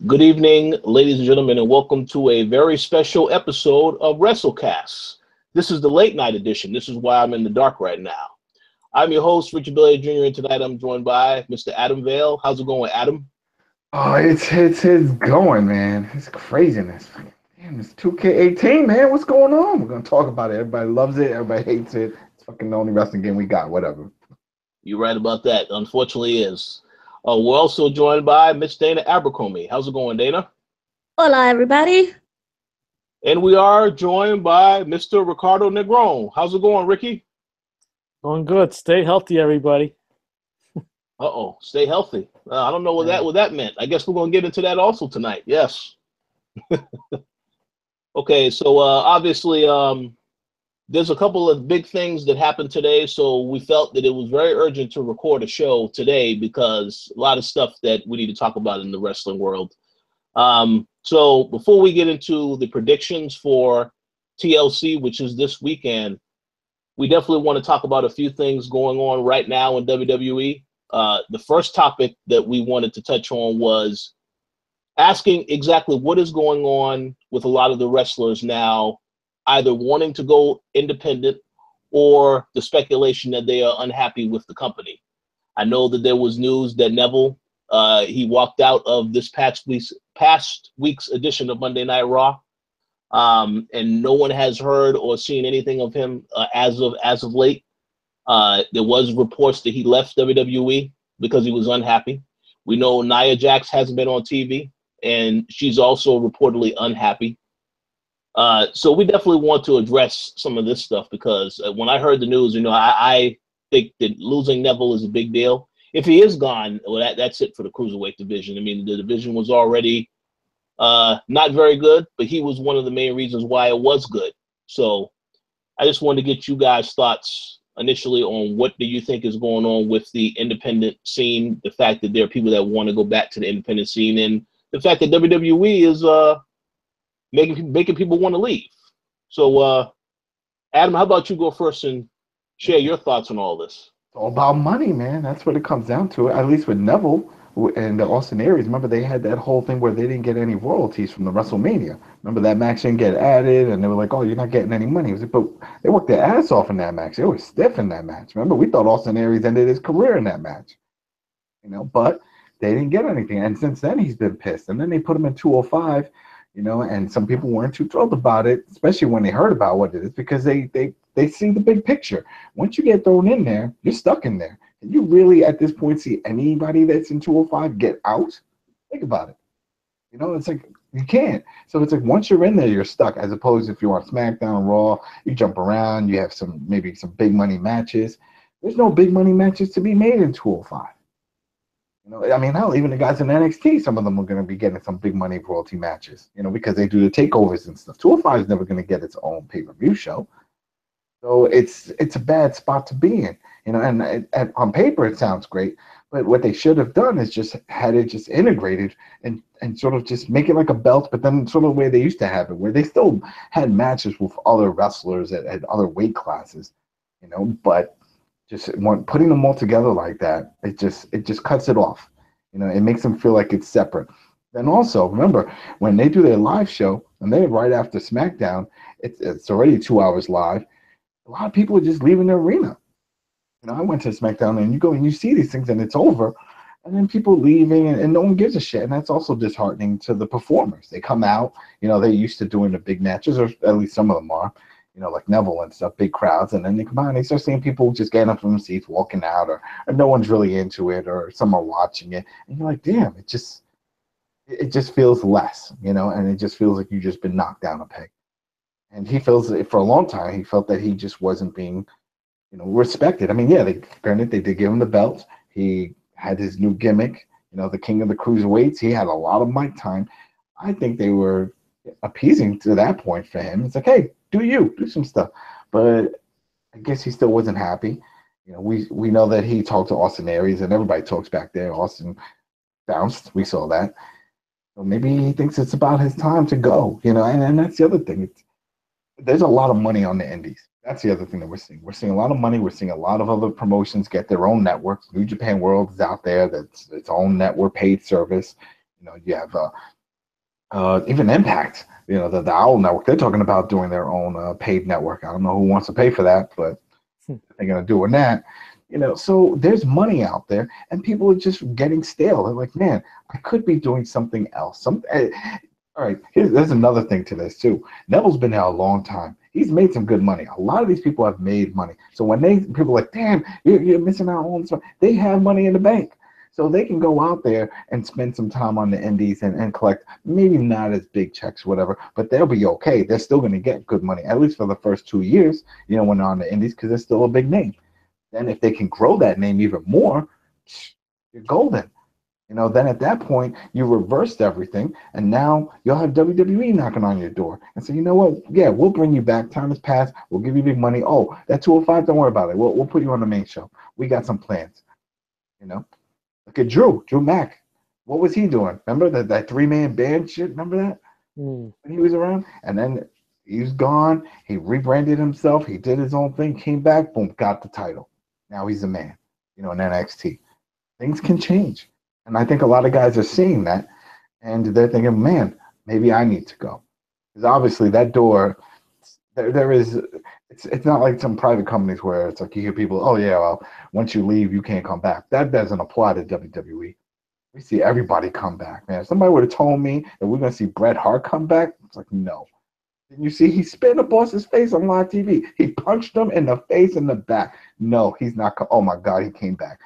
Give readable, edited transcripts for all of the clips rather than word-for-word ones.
Good evening, ladies and gentlemen, and welcome to a very special episode of WrestleCast. This is the late night edition. This is why I'm in the dark right now. I'm your host, Richard Billy Jr., and tonight I'm joined by Mr. Adam Vale. How's it going, Adam? Oh, it's going, man. It's craziness. Damn, it's 2K18, man. What's going on? We're gonna talk about it. Everybody loves it. Everybody hates it. It's fucking the only wrestling game we got. Whatever. You're right about that. Unfortunately, is. We're also joined by Miss Dana Abercrombie. How's it going, Dana? Hola, everybody. And we are joined by Mr. Ricardo Negron. How's it going, Ricky? Going good. Stay healthy, everybody. Uh-oh, stay healthy. I don't know what that meant. I guess we're going to get into that also tonight. Yes. Okay, so obviously there's a couple of big things that happened today, so we felt that it was very urgent to record a show today because a lot of stuff that we need to talk about in the wrestling world. So before we get into the predictions for TLC, which is this weekend, we definitely want to talk about a few things going on right now in WWE. The first topic that we wanted to touch on was asking exactly what is going on with a lot of the wrestlers now, either wanting to go independent or the speculation that they are unhappy with the company. I know that there was news that Neville, he walked out of this past week's edition of Monday Night Raw, and no one has heard or seen anything of him as of late. There was reports that he left WWE because he was unhappy. We know Nia Jax hasn't been on TV, and she's also reportedly unhappy. So we definitely want to address some of this stuff because when I heard the news, I think that losing Neville is a big deal. If he is gone, well, that's it for the Cruiserweight division. I mean, the division was already not very good, but he was one of the main reasons why it was good. So I just wanted to get you guys' thoughts initially on what do you think is going on with the independent scene, the fact that there are people that want to go back to the independent scene, and the fact that WWE is making people want to leave. So, Adam, how about you go first and share your thoughts on all this? It's all about money, man. That's what it comes down to. At least with Neville and the Austin Aries. Remember, they had that whole thing where they didn't get any royalties from the WrestleMania. Remember that match didn't get added, and they were like, "Oh, you're not getting any money." But they worked their ass off in that match. They were stiff in that match. Remember, we thought Austin Aries ended his career in that match. But they didn't get anything, and since then he's been pissed. And then they put him in 205. And some people weren't too thrilled about it, especially when they heard about what it is, because they see the big picture. Once you get thrown in there, you're stuck in there. Can you really, at this point, see anybody that's in 205 get out? Think about it. It's like you can't. So it's like once you're in there, you're stuck. As opposed to if you're on SmackDown, Raw, you jump around, you have maybe some big money matches. There's no big money matches to be made in 205. I mean, hell, even the guys in NXT, some of them are going to be getting some big money royalty matches, because they do the takeovers and stuff. 205 is never going to get its own pay-per-view show. So it's a bad spot to be in, and on paper it sounds great, but what they should have done is just had it just integrated and sort of just make it like a belt, but then sort of the way they used to have it, where they still had matches with other wrestlers at other weight classes, but just putting them all together like that, it just cuts it off. It makes them feel like it's separate. Then also, remember, when they do their live show, and they're right after SmackDown, it's already 2 hours live, a lot of people are just leaving the arena. I went to SmackDown, and you go and you see these things, and it's over, and then people leaving, and no one gives a shit, and that's also disheartening to the performers. They come out, they're used to doing the big matches, or at least some of them are, like Neville and stuff, big crowds, and then they come out and they start seeing people just getting up from the seats, walking out, or no one's really into it, or some are watching it, and you're like, damn, it just feels less, and it just feels like you've just been knocked down a peg. And he feels for a long time, he felt that he just wasn't being, respected. I mean, yeah, granted, they did give him the belt. He had his new gimmick, the king of the cruiserweights. He had a lot of mic time. I think they were appeasing to that point for him. It's like, hey, do some stuff. But I guess he still wasn't happy. We know that he talked to Austin Aries, and everybody talks back there. Austin bounced. We saw that. So maybe he thinks it's about his time to go, and that's the other thing. There's a lot of money on the indies. That's the other thing that we're seeing. We're seeing a lot of money. We're seeing a lot of other promotions get their own networks. New Japan World is out there. That's its own network, paid service. You have even Impact. The Owl Network. They're talking about doing their own paid network. I don't know who wants to pay for that, but they're gonna doing that. So there's money out there, and people are just getting stale. They're like, man, I could be doing something else. All right, there's another thing to this too. Neville's been there a long time. He's made some good money. A lot of these people have made money. So when people are like, damn, you're missing out on this, they have money in the bank. So they can go out there and spend some time on the indies and collect maybe not as big checks, whatever, but they'll be okay. They're still going to get good money, at least for the first 2 years, when they're on the indies, because they're still a big name. Then if they can grow that name even more, you're golden. Then at that point, you reversed everything, and now you'll have WWE knocking on your door and say, you know what? Yeah, we'll bring you back. Time has passed. We'll give you big money. Oh, that 205, don't worry about it. We'll put you on the main show. We got some plans. Look at Drew Mack. What was he doing? Remember that three-man band shit? Remember that? When he was around? And then he was gone. He rebranded himself. He did his own thing, came back, boom, got the title. Now he's a man, in NXT. Things can change. And I think a lot of guys are seeing that, and they're thinking, man, maybe I need to go. Because obviously that door, there is, it's not like some private companies where it's like you hear people, oh yeah, well, once you leave, you can't come back. That doesn't apply to WWE. We see everybody come back, man. If somebody would have told me that we're going to see Bret Hart come back, it's like, no. And you see, he spit in the boss's face on live TV. He punched him in the face and the back. No, he's not. Oh my God, he came back.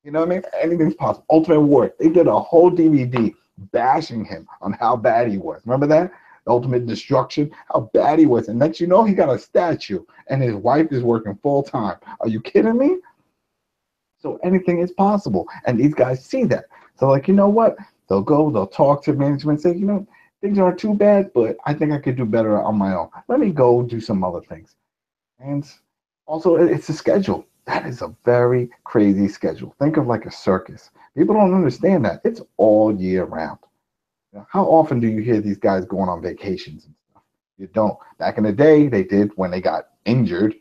You know what I mean? Anything's possible. Ultimate Warrior. They did a whole DVD bashing him on how bad he was. Remember that? Ultimate Destruction, how bad he was. And next he got a statue, and his wife is working full time. Are you kidding me? So anything is possible. And these guys see that. So like, you know what? They'll go, they'll talk to management, say, things aren't too bad, but I think I could do better on my own. Let me go do some other things. And also, it's a schedule. That is a very crazy schedule. Think of like a circus. People don't understand that. It's all year round. How often do you hear these guys going on vacations and stuff? You don't. Back in the day, they did when they got injured.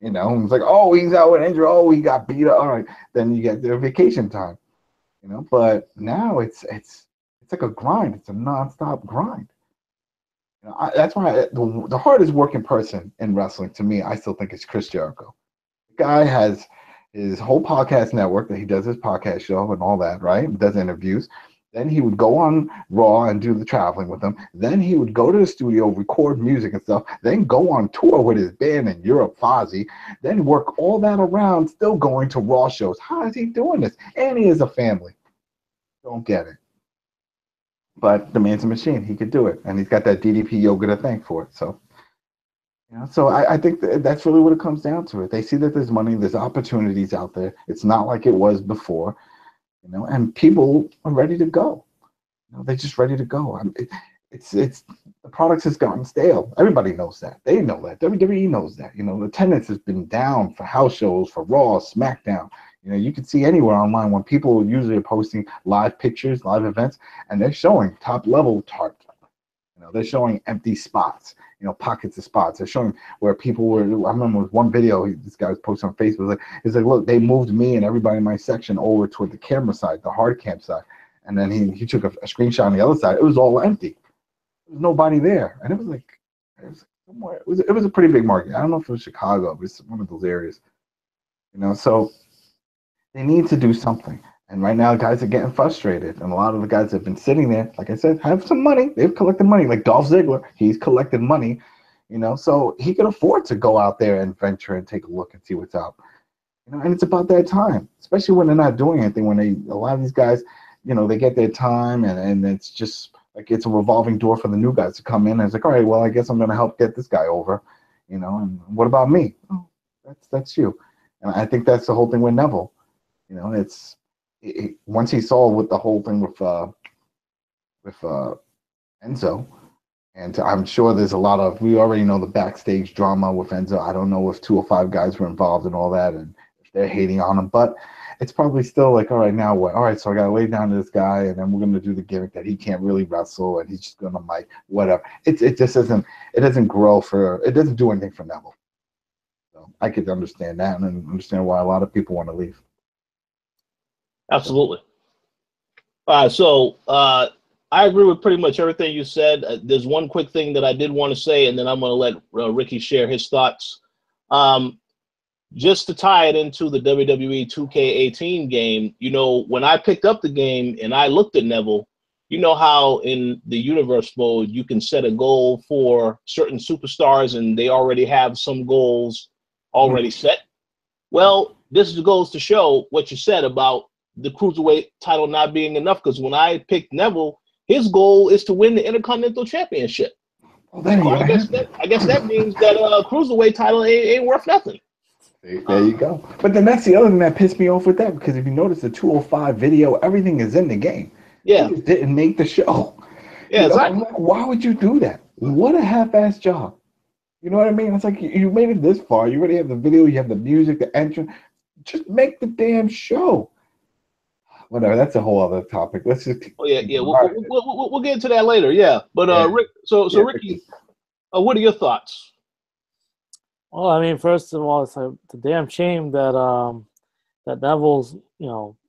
It's like, oh, he's out with injury. Oh, he got beat up. All right, then you get their vacation time. But now it's like a grind. It's a nonstop grind. That's why the hardest working person in wrestling, to me, I still think is Chris Jericho. The guy has his whole podcast network that he does his podcast show and all that, right? Does interviews. Then he would go on Raw and do the traveling with them. Then he would go to the studio, record music and stuff. Then go on tour with his band in Europe, Fozzy. Then work all that around, still going to Raw shows. How is he doing this? And he has a family. Don't get it. But the man's a machine. He could do it. And he's got that DDP yoga to thank for it. So, so I think that's really what it comes down to. They see that there's money, there's opportunities out there. It's not like it was before. And people are ready to go. They're just ready to go. It's the products has gotten stale. Everybody knows that. They know that. WWE knows that. The attendance has been down for house shows, for Raw, SmackDown. You can see anywhere online when people usually are posting live pictures, live events, and they're showing top level tarp. They're showing empty spots. Pockets of spots. They're showing where people were. I remember with one video this guy was posting on Facebook. He's like, look, they moved me and everybody in my section over toward the camera side, the hard cam side, and then he took a screenshot on the other side. It was all empty. There was nobody there, and it was somewhere. It was a pretty big market. I don't know if it was Chicago, but it's one of those areas. So they need to do something. And right now, guys are getting frustrated. And a lot of the guys that have been sitting there, like I said, have some money. They've collected money. Like Dolph Ziggler, he's collected money, so he can afford to go out there and venture and take a look and see what's out. And it's about that time, especially when they're not doing anything. When a lot of these guys, they get their time and it's just like it's a revolving door for the new guys to come in. And it's like, all right, well, I guess I'm going to help get this guy over, and what about me? Oh, that's you. And I think that's the whole thing with Neville. Once he saw with the whole thing with Enzo, and I'm sure there's we already know the backstage drama with Enzo. I don't know if 205 guys were involved in all that and if they're hating on him, but it's probably still like, all right, now what? All right, so I got to lay down to this guy, and then we're going to do the gimmick that he can't really wrestle, and he's just going to mic, whatever. It just doesn't it doesn't do anything for Neville. So I could understand that and understand why a lot of people want to leave. Absolutely. So I agree with pretty much everything you said. There's one quick thing that I did want to say, and then I'm going to let Ricky share his thoughts. Just to tie it into the WWE 2K18 game, you know, when I picked up the game and I looked at Neville, you know how in the universe mode you can set a goal for certain superstars and they already have some goals already set? Well, this goes to show what you said about the Cruiserweight title not being enough, because when I picked Neville, his goal is to win the Intercontinental Championship. Well, So I guess that means that Cruiserweight title ain't worth nothing. There you go. But then that's the other thing that pissed me off with that, because if you notice the 205 video, everything is in the game. Yeah. It just didn't make the show. Yeah, exactly. I'm like, why would you do that? What a half-ass job. You know what I mean? It's like you made it this far. You already have the video, you have the music, the entrance. Just make the damn show. Whatever, that's a whole other topic. Let's just. Oh yeah. We'll get into that later. Yeah, but Rick. So Ricky, what are your thoughts? Well, I mean, first of all, it's a damn shame that that Neville's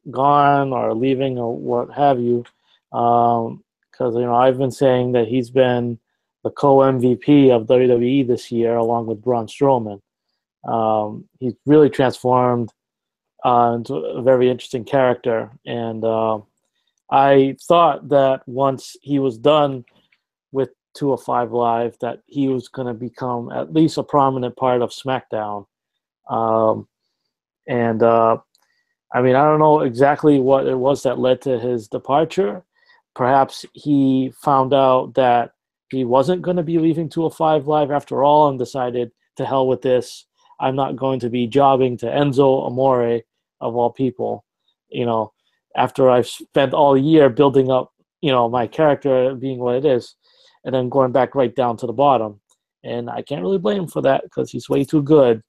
gone or leaving or what have you, because I've been saying that he's been the co-MVP of WWE this year along with Braun Strowman. He's really transformed into a very interesting character, and I thought that once he was done with 205 Live that he was going to become at least a prominent part of SmackDown. I mean, I don't know exactly what it was that led to his departure. Perhaps he found out that he wasn't going to be leaving 205 Live after all and decided, to hell with this. I'm not going to be jobbing to Enzo Amore, of all people, after I've spent all year building up, my character being what it is, and then going back right down to the bottom. And I can't really blame him for that, because he's way too good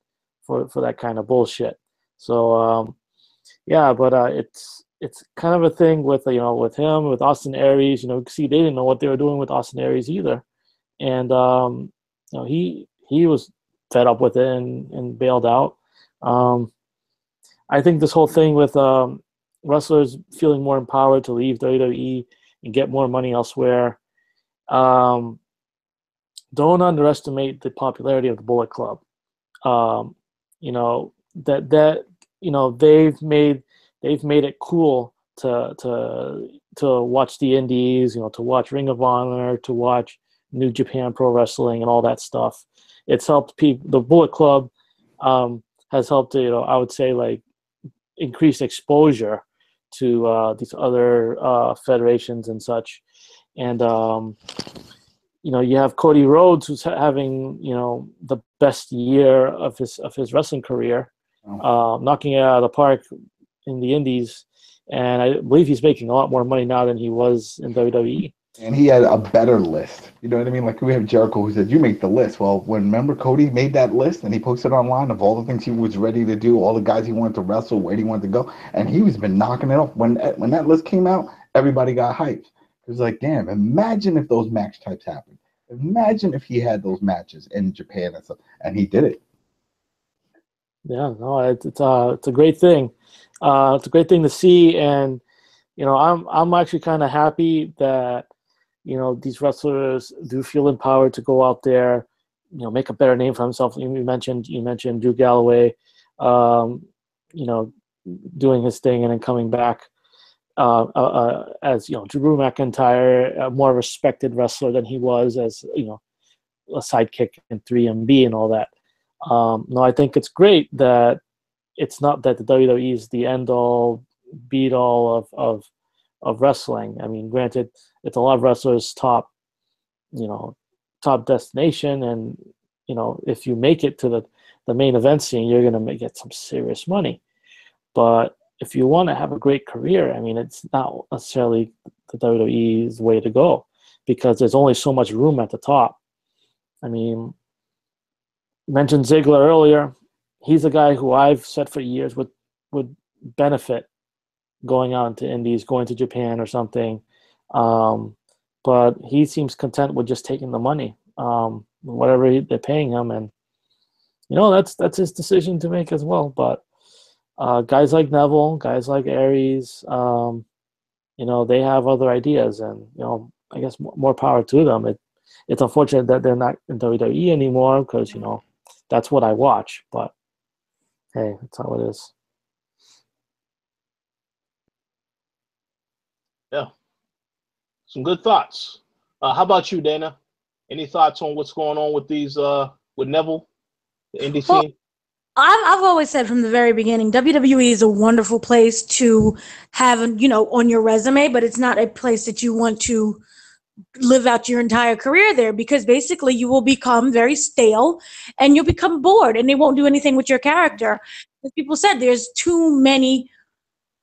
for that kind of bullshit. So, but it's kind of a thing with with him, with Austin Aries. See, they didn't know what they were doing with Austin Aries either, and he was fed up with it and bailed out. I think this whole thing with wrestlers feeling more empowered to leave WWE and get more money elsewhere. Don't underestimate the popularity of the Bullet Club. They've made it cool to watch the Indies, to watch Ring of Honor, to watch New Japan Pro Wrestling and all that stuff. It's helped people. The Bullet Club has helped to, I would say, like, increase exposure to these other federations and such. And you have Cody Rhodes, who's having the best year of his wrestling career, knocking it out of the park in the Indies, and I believe he's making a lot more money now than he was in WWE. And he had a better list. You know what I mean? Like, we have Jericho who said, you make the list. Well, remember Cody made that list and he posted online of all the things he was ready to do, all the guys he wanted to wrestle, where he wanted to go, and he was been knocking it off. When that list came out, everybody got hyped. It was like, damn, imagine if those match types happened. Imagine if he had those matches in Japan and stuff, and he did it. Yeah, no, it's a great thing. It's a great thing to see, and I'm actually kind of happy that these wrestlers do feel empowered to go out there, make a better name for himself. You mentioned Drew Galloway, doing his thing and then coming back as Drew McIntyre, a more respected wrestler than he was as a sidekick in 3MB and all that. No, I think it's great that it's not that the WWE is the end all, beat all of wrestling. I mean, granted, it's a lot of wrestlers' top destination, and if you make it to the main event scene, you're gonna get some serious money. But if you want to have a great career, I mean, it's not necessarily the WWE's way to go, because there's only so much room at the top. I mean, mentioned Ziggler earlier. He's a guy who I've said for years would benefit going on to Indies, going to Japan or something. But he seems content with just taking the money, whatever they're paying him, and that's his decision to make as well. But guys like Neville, guys like Aries, they have other ideas, and I guess more power to them. It's unfortunate that they're not in WWE anymore because that's what I watch. But hey, that's how it is. Yeah, some good thoughts. How about you, Dana? Any thoughts on what's going on with these with Neville, the indie scene? I've always said from the very beginning, WWE is a wonderful place to have, on your resume, but it's not a place that you want to live out your entire career there, because basically you will become very stale and you'll become bored and they won't do anything with your character. As people said, there's too many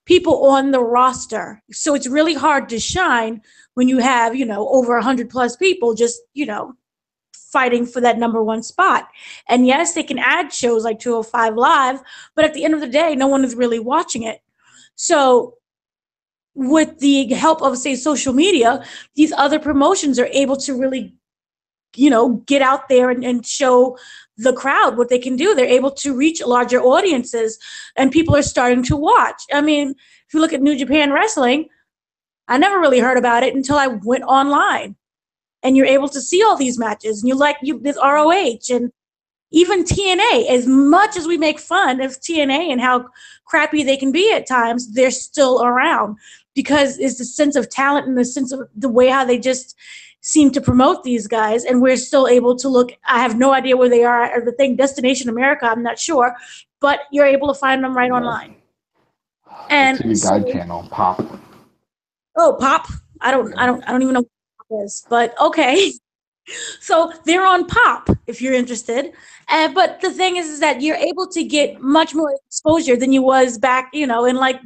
people on the roster. So it's really hard to shine when you have, over 100 plus people just, fighting for that number one spot. And yes, they can add shows like 205 Live, but at the end of the day, no one is really watching it. So with the help of, say, social media, these other promotions are able to really, get out there and show the crowd what they can do. They're able to reach larger audiences and people are starting to watch. I mean, if you look at New Japan Wrestling, I never really heard about it until I went online. And you're able to see all these matches, and there's ROH and even TNA. As much as we make fun of TNA and how crappy they can be at times, they're still around because it's the sense of talent and the sense of the way how they just seem to promote these guys. And we're still able to look. I have no idea where they are at the thing, Destination America. I'm not sure, but you're able to find them right online. And TV Guide channel, Pop. Oh, Pop. I don't even know. But okay, so they're on Pop if you're interested, but the thing is that you're able to get much more exposure than you was back in like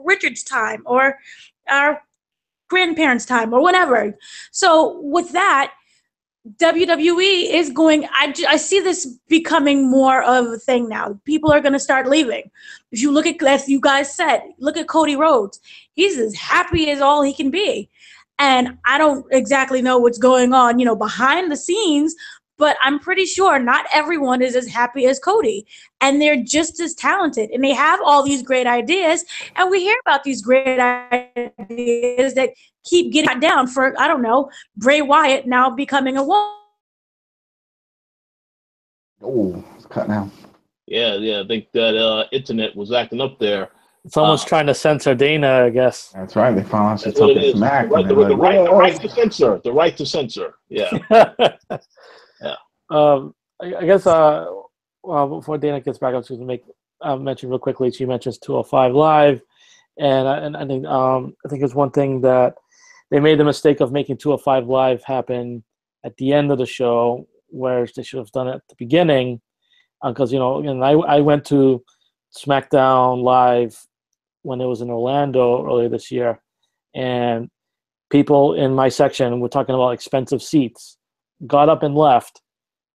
Richard's time or our grandparents' time or whatever. So with that, WWE is going, I see this becoming more of a thing now. People are going to start leaving. If you look at, as you guys said, look at Cody Rhodes. He's as happy as all he can be. And I don't exactly know what's going on, behind the scenes, but I'm pretty sure not everyone is as happy as Cody. And they're just as talented. And they have all these great ideas. And we hear about these great ideas that keep getting cut down for, I don't know, Bray Wyatt now becoming a woman. Oh, it's cutting out. Yeah. I think that internet was acting up there. Someone's trying to censor Dana, I guess. That's right. They found out what it is. smack. The right to censor. The right to censor. Yeah. Yeah. I guess. Well, before Dana gets back, I was going to make mention real quickly. She mentions 205 Live, and I think it's one thing that they made the mistake of making 205 Live happen at the end of the show, whereas they should have done it at the beginning, because I went to SmackDown Live when it was in Orlando earlier this year, and people in my section were talking about expensive seats, got up and left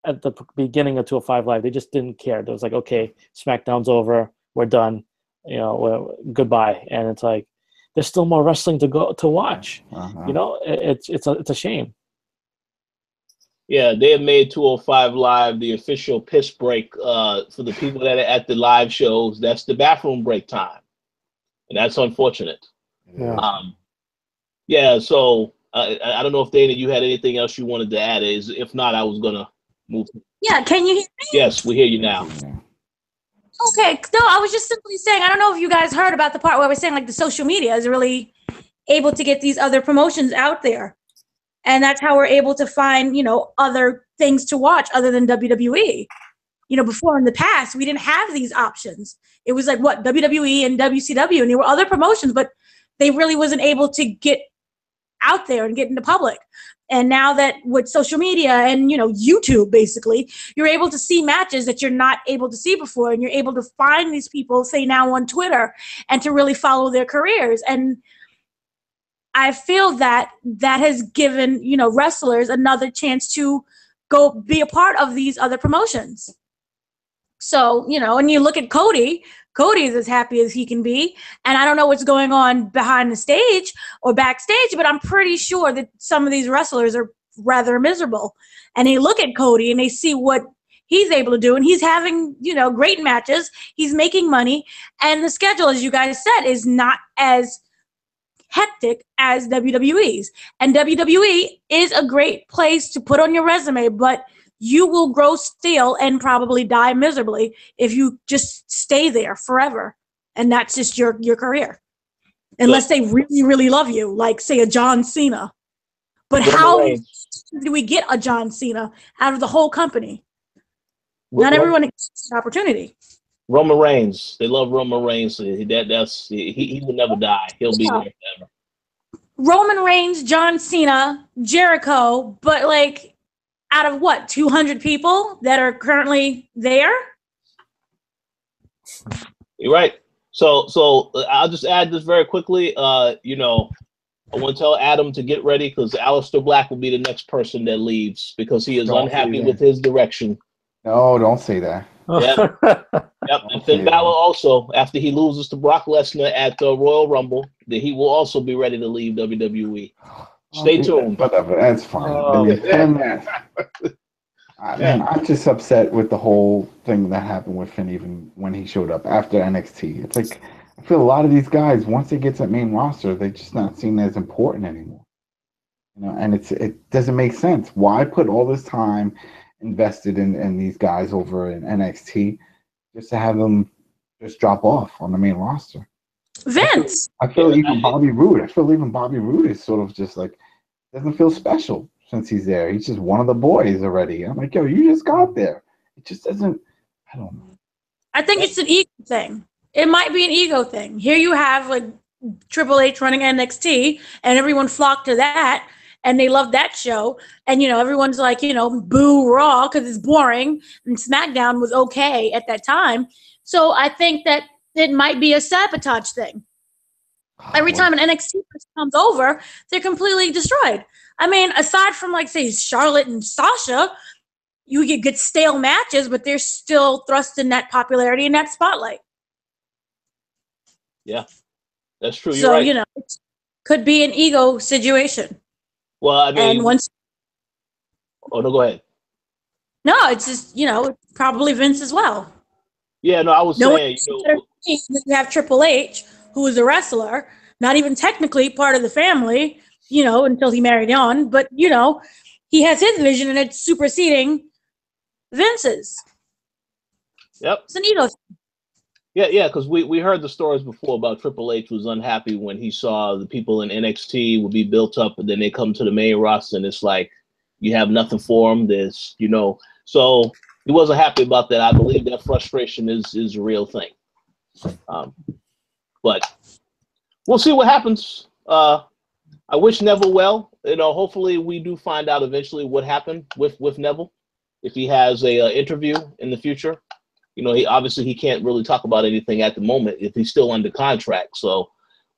at the beginning of 205 Live. They just didn't care. They was like, okay, SmackDown's over, we're done, goodbye. And it's like, there's still more wrestling to watch. Uh-huh. It's a shame. Yeah, they have made 205 Live the official piss break for the people that are at the live shows. That's the bathroom break time, and that's unfortunate. Yeah. So I don't know if Dana, you had anything else you wanted to add. If not, I was gonna move. Yeah, can you hear me? Yes, we hear you now. Okay, no, I was just simply saying, I don't know if you guys heard about the part where we're saying like the social media is really able to get these other promotions out there. And that's how we're able to find, other things to watch other than WWE. Before in the past, we didn't have these options. It was like WWE and WCW, and there were other promotions, but they really wasn't able to get out there and get into public. And now that with social media and, YouTube, basically, you're able to see matches that you're not able to see before. And you're able to find these people, say now on Twitter, and to really follow their careers. And I feel that has given, wrestlers another chance to go be a part of these other promotions. So, and you look at Cody is as happy as he can be. And I don't know what's going on behind the stage or backstage, but I'm pretty sure that some of these wrestlers are rather miserable. And they look at Cody and they see what he's able to do. And he's having, great matches. He's making money. And the schedule, as you guys said, is not as hectic as WWE's. And WWE is a great place to put on your resume, but you will grow stale and probably die miserably if you just stay there forever. And that's just your career. Unless they really, really love you, like, say, a John Cena. But how do we get a John Cena out of the whole company? Not everyone gets an opportunity. Roman Reigns. They love Roman Reigns. So he will never die. He'll be there forever. Roman Reigns, John Cena, Jericho, but like out of what, 200 people that are currently there? You're right. So I'll just add this very quickly. I want to tell Adam to get ready because Aleister Black will be the next person that leaves because he is unhappy with his direction. No, don't say that. Yep. And Finn Balor also, after he loses to Brock Lesnar at the Royal Rumble, that he will also be ready to leave WWE. Stay tuned. Whatever, that's fine. I'm just upset with the whole thing that happened with Finn, even when he showed up after NXT. It's like, I feel a lot of these guys, once they get to the main roster, they're just not seen as important anymore. And it doesn't make sense. Why put all this time invested in these guys over in NXT just to have them just drop off on the main roster? Vince! I feel even Bobby Roode is sort of just like, doesn't feel special since he's there. He's just one of the boys already. I'm like, yo, you just got there. It just doesn't, I don't know. I think it's an ego thing. It might be an ego thing. Here you have like Triple H running NXT and everyone flocked to that and they love that show. And, everyone's like, boo Raw because it's boring and SmackDown was okay at that time. So I think that it might be a sabotage thing. Every time an NXT person comes over, they're completely destroyed. I mean, aside from like, say, Charlotte and Sasha, you get good stale matches, but they're still thrust in that popularity and that spotlight. Yeah, that's true. You're right. It could be an ego situation. Well, I mean, and once. Oh no, go ahead. No, it's just probably Vince as well. Yeah, no, I was saying, you have Triple H, who is a wrestler, not even technically part of the family, until he married on, but he has his vision and it's superseding Vince's. Yep. It's an ego thing. Yeah, because we heard the stories before about Triple H was unhappy when he saw the people in NXT would be built up, and then they come to the main roster, and it's like you have nothing for them. There's, so he wasn't happy about that. I believe that frustration is a real thing. But we'll see what happens. I wish Neville well. Hopefully we do find out eventually what happened with Neville if he has a interview in the future. He can't really talk about anything at the moment if he's still under contract. So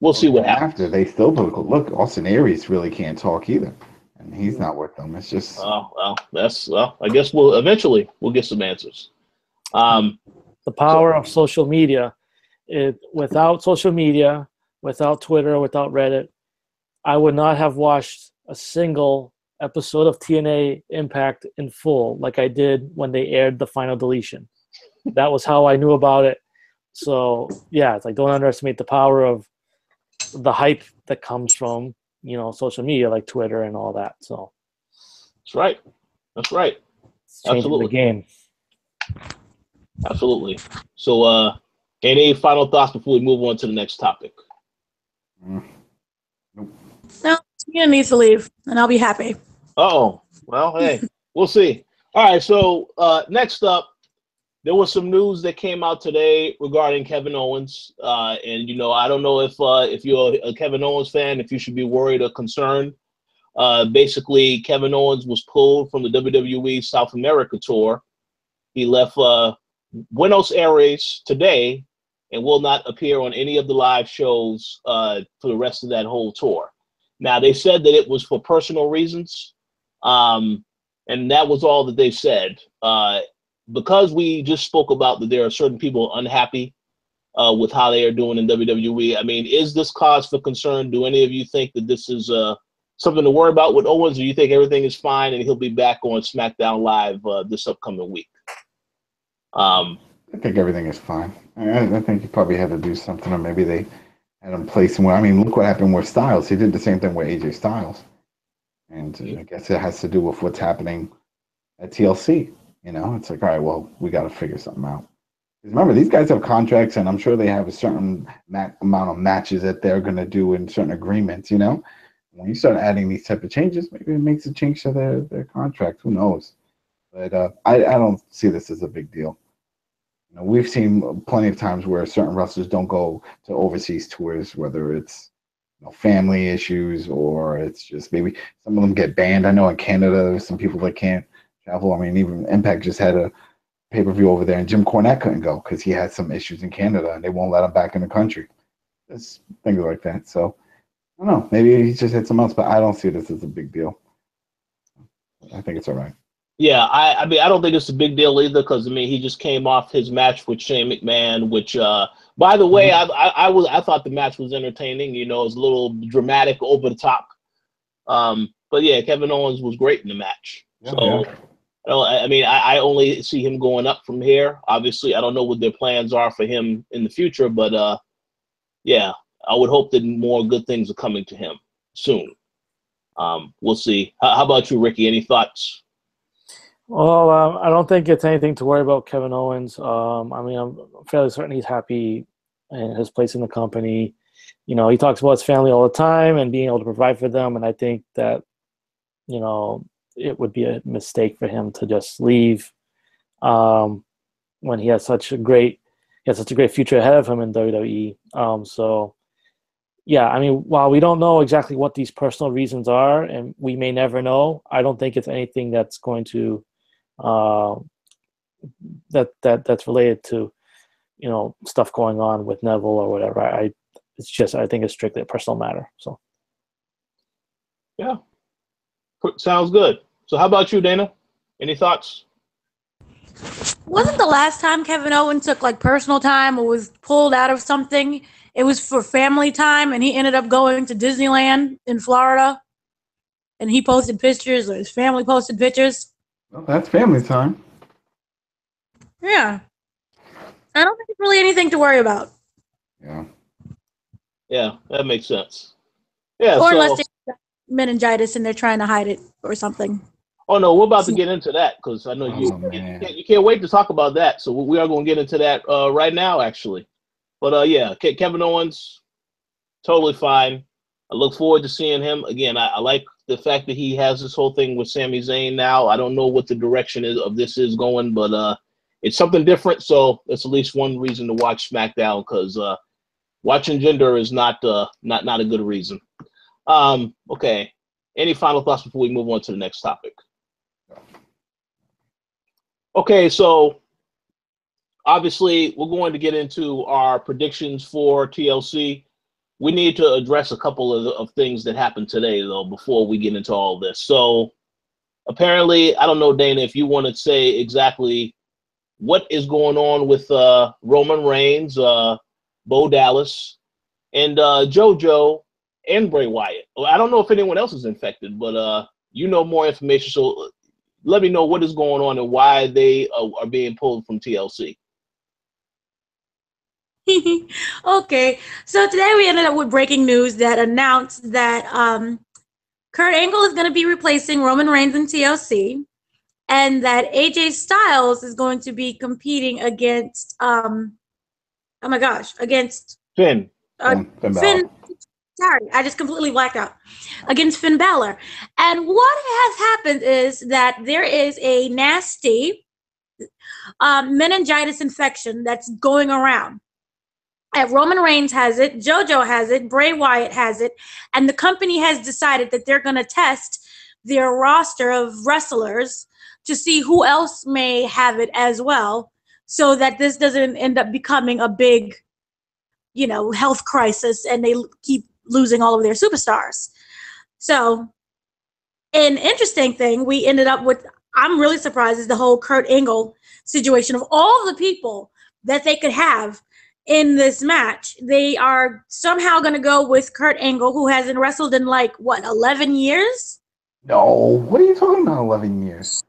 we'll see what happens. After they still look, Austin Aries really can't talk either, and he's not with them. It's just I guess we'll get some answers. The power of social media. Without social media, without Twitter, without Reddit, I would not have watched a single episode of TNA Impact in full like I did when they aired the final deletion. That was how I knew about it. So, yeah, it's like, don't underestimate the power of the hype that comes from, social media like Twitter and all that. So That's right. It's changing the game. Absolutely. So, any final thoughts before we move on to the next topic? No, Tina needs to leave, and I'll be happy. Oh, well, hey, we'll see. All right, so next up, there was some news that came out today regarding Kevin Owens, and I don't know if you're a Kevin Owens fan, if you should be worried or concerned. Basically, Kevin Owens was pulled from the WWE South America Tour. He left Buenos Aires today and will not appear on any of the live shows for the rest of that whole tour. Now, they said that it was for personal reasons, and that was all that they said. Because we just spoke about that there are certain people unhappy with how they are doing in WWE. I mean, is this cause for concern? Do any of you think that this is something to worry about with Owens, or you think everything is fine and he'll be back on SmackDown Live this upcoming week? I think everything is fine. I think he probably had to do something, or maybe they had him place somewhere. I mean, look what happened with Styles. He did the same thing with AJ Styles. And I guess it has to do with what's happening at TLC. You know, it's like, all right, well, we got to figure something out. Remember, these guys have contracts, and I'm sure they have a certain amount of matches that they're going to do in certain agreements, you know? When you start adding these type of changes, maybe it makes a change to their contract. Who knows? But I don't see this as a big deal. You know, we've seen plenty of times where certain wrestlers don't go to overseas tours, whether it's family issues or it's just maybe some of them get banned. I know in Canada, there's some people that can't travel. I mean, even Impact just had a pay-per-view over there, and Jim Cornette couldn't go because he had some issues in Canada, and they won't let him back in the country. Just things like that. So, I don't know. Maybe he just hit some else, but I don't see this as a big deal. I think it's all right. Yeah, I mean, I don't think it's a big deal either because, I mean, he just came off his match with Shane McMahon, which, by the way, I thought the match was entertaining. You know, it was a little dramatic, over the top. But, yeah, Kevin Owens was great in the match. So, I mean, I only see him going up from here. Obviously, I don't know what their plans are for him in the future, but, yeah, I would hope that more good things are coming to him soon. We'll see. How about you, Ricky? Any thoughts? Well, I don't think it's anything to worry about Kevin Owens. I mean, I'm fairly certain he's happy in his place in the company. You know, he talks about his family all the time and being able to provide for them, and I think that, you know, it would be a mistake for him to just leave when he has such a great future ahead of him in WWE. So, yeah, I mean, while we don't know exactly what these personal reasons are, and we may never know, I don't think it's anything that's going to that's related to, you know, stuff going on with Neville or whatever. I think it's strictly a personal matter. So, yeah, sounds good. So, how about you, Dana? Any thoughts? Wasn't the last time Kevin Owens took like personal time or was pulled out of something? It was for family time, and he ended up going to Disneyland in Florida, and he posted pictures, or his family posted pictures. Well, that's family time. Yeah. I don't think it's really anything to worry about. Yeah. Yeah, that makes sense. Yeah. Or unless they got meningitis and they're trying to hide it or something. Oh, no, we're about to get into that because I know you can't wait to talk about that. So we are going to get into that right now, actually. But, yeah, Kevin Owens, totally fine. I look forward to seeing him. Again, I like the fact that he has this whole thing with Sami Zayn now. I don't know what the direction of this is going, but it's something different. So that's at least one reason to watch SmackDown because watching Jinder is not a good reason. Okay. Any final thoughts before we move on to the next topic? Okay, so obviously we're going to get into our predictions for TLC. We need to address a couple of things that happened today, though, before we get into all this. So apparently, I don't know, Dana, if you want to say exactly what is going on with Roman Reigns, Bo Dallas, and JoJo and Bray Wyatt. I don't know if anyone else is infected, but you know more information. So let me know what is going on and why they are being pulled from TLC. Okay, so today we ended up with breaking news that announced that Kurt Angle is going to be replacing Roman Reigns in TLC, and that AJ Styles is going to be competing against against Finn. Finn. Sorry, I just completely blacked out. Against Finn Balor. And what has happened is that there is a nasty meningitis infection that's going around. Roman Reigns has it, JoJo has it, Bray Wyatt has it, and the company has decided that they're going to test their roster of wrestlers to see who else may have it as well, so that this doesn't end up becoming a big, health crisis and they keep losing all of their superstars. So an interesting thing we ended up with, I'm really surprised, is the whole Kurt Angle situation. Of all the people that they could have in this match, they are somehow going to go with Kurt Angle, who hasn't wrestled in 11 years? No, what are you talking about, 11 years?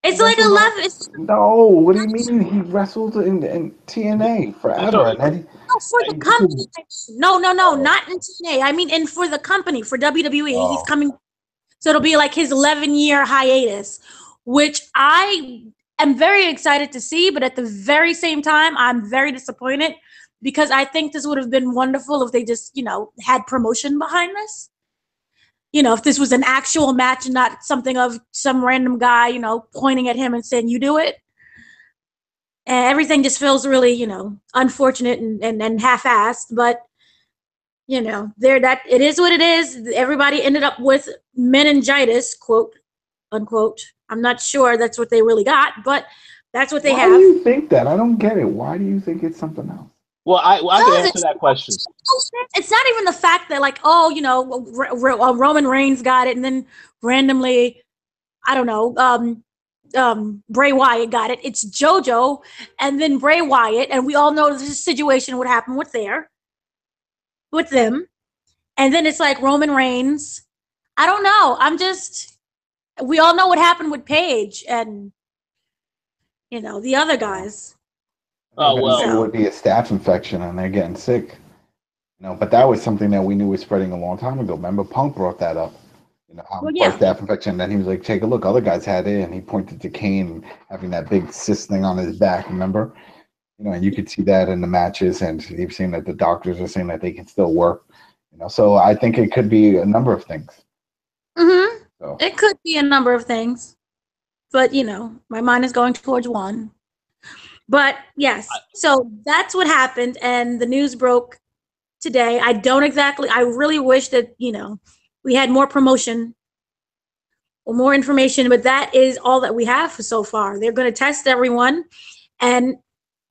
It's like 11. It's No, what do you mean? He wrestled in TNA forever, and then for the company. No, not in TNA. I mean, and for the company, for WWE, he's coming. So it'll be like his 11-year hiatus, which I am very excited to see. But at the very same time, I'm very disappointed because I think this would have been wonderful if they just, had promotion behind this. If this was an actual match and not something of some random guy, pointing at him and saying, you do it. And everything just feels really, unfortunate and half-assed. But, it is what it is. Everybody ended up with meningitis, quote, unquote. I'm not sure that's what they really got, but that's what they have. Why do you think that? I don't get it. Why do you think it's something else? Well, I can answer that question. It's not even the fact that, like, Roman Reigns got it, and then randomly, I don't know, Bray Wyatt got it. It's JoJo, and then Bray Wyatt, and we all know this situation would happen with them, and then it's like Roman Reigns. I don't know. We all know what happened with Paige and the other guys. Oh, well. It would be a staph infection and they're getting sick. But that was something that we knew was spreading a long time ago. Remember, Punk brought that up. Staph infection. And then he was like, take a look. Other guys had it. And he pointed to Kane having that big cyst thing on his back, remember? And you could see that in the matches. And you've seen that the doctors are saying that they can still work. So I think it could be a number of things. Mm-hmm. So. It could be a number of things. But, my mind is going towards one. But yes, so that's what happened, and the news broke today. I really wish that, we had more promotion or more information, but that is all that we have so far. They're going to test everyone, and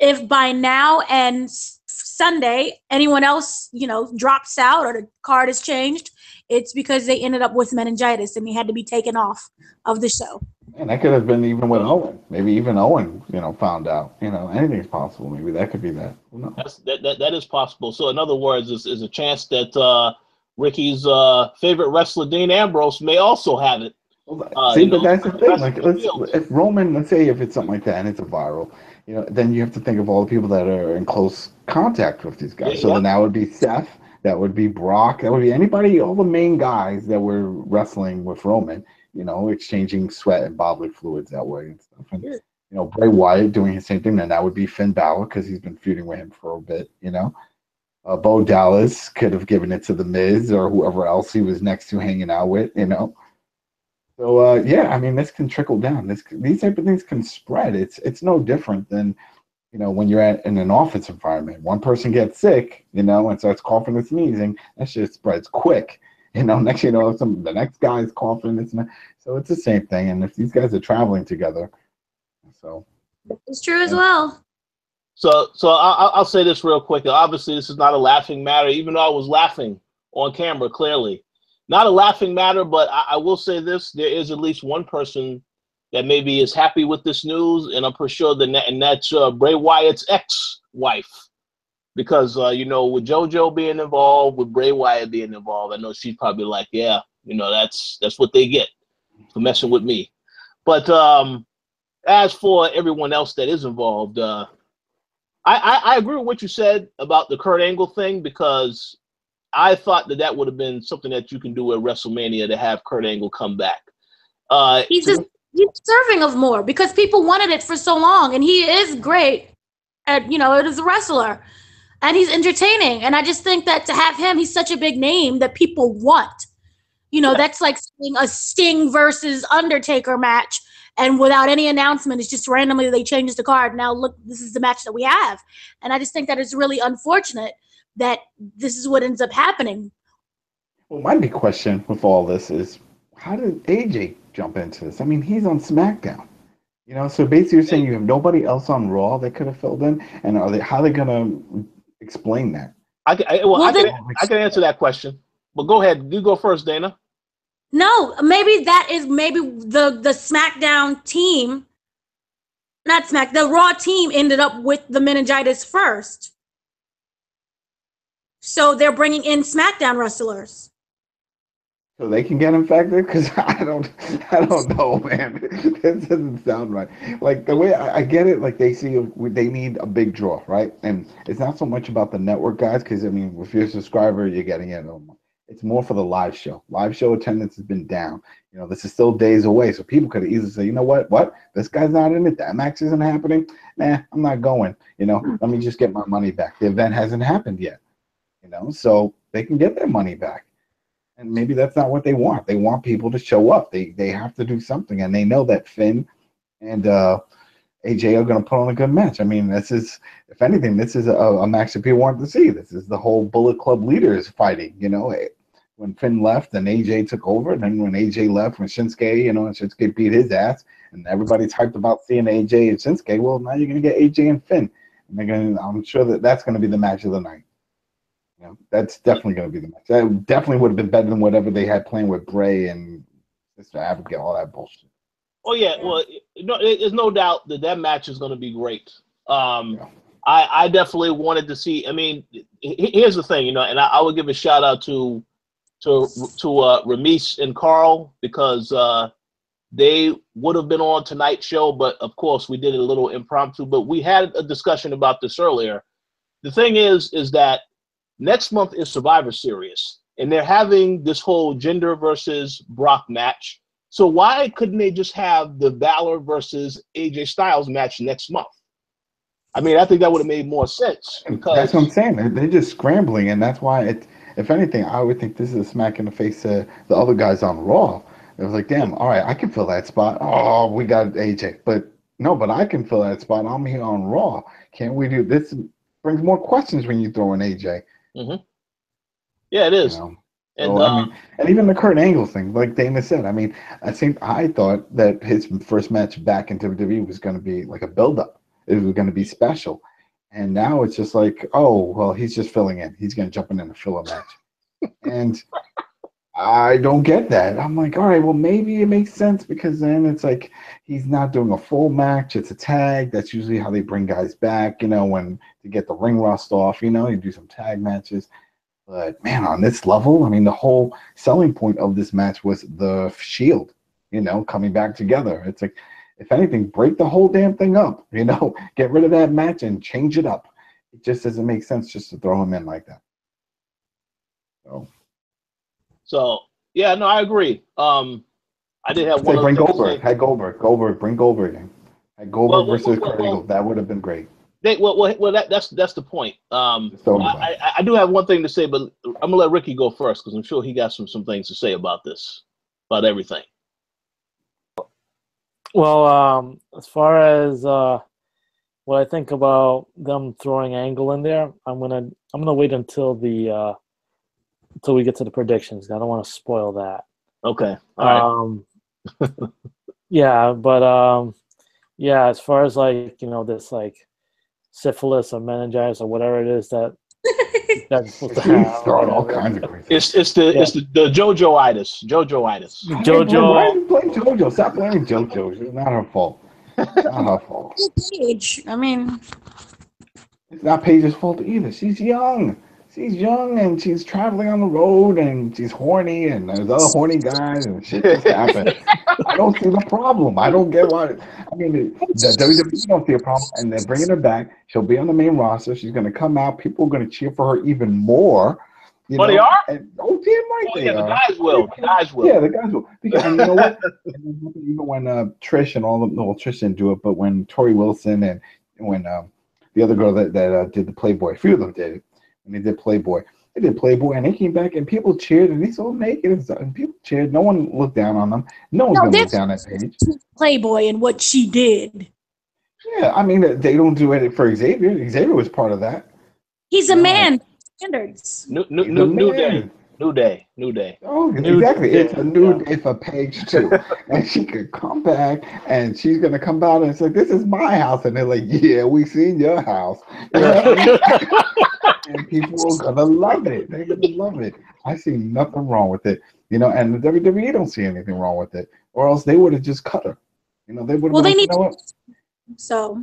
if by now and Sunday anyone else, drops out or the card is changed, it's because they ended up with meningitis and he had to be taken off of the show. And that could have been even with Owen. Maybe even Owen, found out. Anything's possible. Maybe that could be that. That is possible. So in other words, is a chance that Ricky's favorite wrestler, Dean Ambrose, may also have it. But that's the thing. Like, if Roman, let's say if it's something like that and it's a viral, then you have to think of all the people that are in close contact with these guys. So then that would be Seth, that would be Brock, that would be anybody, all the main guys that were wrestling with Roman. Exchanging sweat and bodily fluids that way and stuff. And, Bray Wyatt doing the same thing, then that would be Finn Balor because he's been feuding with him for a bit, Bo Dallas could have given it to The Miz or whoever else he was next to hanging out with, So, this can trickle down. These type of things can spread. It's no different than, when you're in an office environment. One person gets sick, and starts coughing and sneezing, that shit spreads quick. Next the next guy's coughing. So it's the same thing. And if these guys are traveling together, so it's true as well. So I'll say this real quick. Obviously, this is not a laughing matter, even though I was laughing on camera. Clearly, not a laughing matter. But I will say this: there is at least one person that maybe is happy with this news, and I'm pretty sure that's Bray Wyatt's ex-wife. Because, with JoJo being involved, with Bray Wyatt being involved, I know she's probably like, yeah, that's what they get for messing with me. But as for everyone else that is involved, I agree with what you said about the Kurt Angle thing, because I thought that would have been something that you can do at WrestleMania to have Kurt Angle come back. He's deserving of more because people wanted it for so long, and he is great at, as a wrestler. And he's entertaining. And I just think that to have him, he's such a big name that people want. That's like seeing a Sting versus Undertaker match. And without any announcement, it's just randomly they change the card. Now, look, this is the match that we have. And I just think that it's really unfortunate that this is what ends up happening. Well, my big question with all this is, how did AJ jump into this? I mean, he's on SmackDown. So basically you're saying you have nobody else on Raw that could have filled in? And how are they going to explain that? I can answer that question, but go ahead. You go first, Dana. No, maybe the SmackDown team, the Raw team ended up with the meningitis first. So they're bringing in SmackDown wrestlers. So they can get infected? Because I don't know, man. This doesn't sound right. Like the way I get it, like they need a big draw, right? And it's not so much about the network guys, because I mean, if you're a subscriber, you're getting it. It's more for the live show. Live show attendance has been down. You know, this is still days away, so people could easily say, you know what? This guy's not in it. That match isn't happening. Nah, I'm not going. You know, let me just get my money back. The event hasn't happened yet. You know, so they can get their money back. And maybe that's not what they want. They want people to show up. They have to do something, and they know that Finn and AJ are going to put on a good match. I mean, this is, if anything, this is a match that people want to see. This is the whole Bullet Club leaders fighting. You know, when Finn left and AJ took over, and then when AJ left, when Shinsuke, you know, and Shinsuke beat his ass, and everybody's hyped about seeing AJ and Shinsuke. Well, now you're going to get AJ and Finn. And I'm sure that's going to be the match of the night. You know, that's definitely going to be the match. That definitely would have been better than whatever they had playing with Bray and Sister Abigail, all that bullshit. Oh yeah, well, no, there's no doubt that match is going to be great. I definitely wanted to see. I mean, here's the thing, you know, and I would give a shout out to Ramesh and Carl, because they would have been on tonight's show, but of course we did it a little impromptu. But we had a discussion about this earlier. The thing is that next month is Survivor Series, and they're having this whole Jinder versus Brock match. So why couldn't they just have the Balor versus AJ Styles match next month? I mean, I think that would have made more sense. Because that's what I'm saying. They're just scrambling, and that's why, if anything, I would think this is a smack in the face to the other guys on Raw. It was like, damn, all right, I can fill that spot. Oh, we got AJ. But I can fill that spot. I'm here on Raw. Can't we do this? Brings more questions when you throw in AJ. Mm-hmm. Yeah, it is. You know? And I mean, and even the Kurt Angle thing, like Dana said, I mean, I thought that his first match back in WWE was going to be like a build-up. It was going to be special, and now it's just like, oh, well, he's just filling in. He's going to jump in a filler match, and I don't get that. I'm like, all right, well, maybe it makes sense, because then it's like he's not doing a full match. It's a tag. That's usually how they bring guys back, you know, when to get the ring rust off. You know, you do some tag matches. But, man, on this level, I mean, the whole selling point of this match was the Shield, you know, coming back together. It's like, if anything, break the whole damn thing up, you know, get rid of that match and change it up. It just doesn't make sense just to throw him in like that. So yeah, no, I agree. I did have one. Bring Goldberg. Had Goldberg. Bring Goldberg in. Had Goldberg versus Kurt Angle. That would have been great. That's the point. I do have one thing to say, but I'm gonna let Ricky go first, because I'm sure he got some things to say about this, about everything. Well, as far as what I think about them throwing Angle in there, I'm gonna wait until we get to the predictions. I don't want to spoil that. Okay. All right. Yeah, but yeah, as far as like, you know, this like syphilis or meningitis or whatever it is that's supposed to have. All kinds of crazy. It's the JoJo-itis. JoJo-itis. JoJo. Why are you playing JoJo? Stop playing JoJo. It's not her fault. Not her fault. Paige. I mean, it's not Paige's fault either. She's young. She's young, and she's traveling on the road, and she's horny, and there's other horny guys, and shit just happens. I don't see the problem. I don't get why. I mean, the WWE don't see a problem, and they're bringing her back. She'll be on the main roster. She's going to come out. People are going to cheer for her even more. They are? And, damn right they are. The guys will. Yeah, the guys will. Because, and you know what? Even when Trish and all the, well, Trish didn't do it, but when Tori Wilson and when the other girl that did the Playboy, a few of them did it. When they did Playboy, and they came back and people cheered, and he's all naked and people cheered. No one looked down on them. No one's gonna look down at Paige. Playboy and what she did. Yeah, I mean, they don't do it for Xavier. Xavier was part of that. He's a man. Standards. New day. Oh, exactly. It's a new day for Paige too, and she could come back, and she's gonna come out and say, "This is my house," and they're like, "Yeah, we seen your house," you know? And people are gonna love it. They're gonna love it. I see nothing wrong with it, you know. And the WWE don't see anything wrong with it, or else they would have just cut her. You know, they would have. Well, they need to. So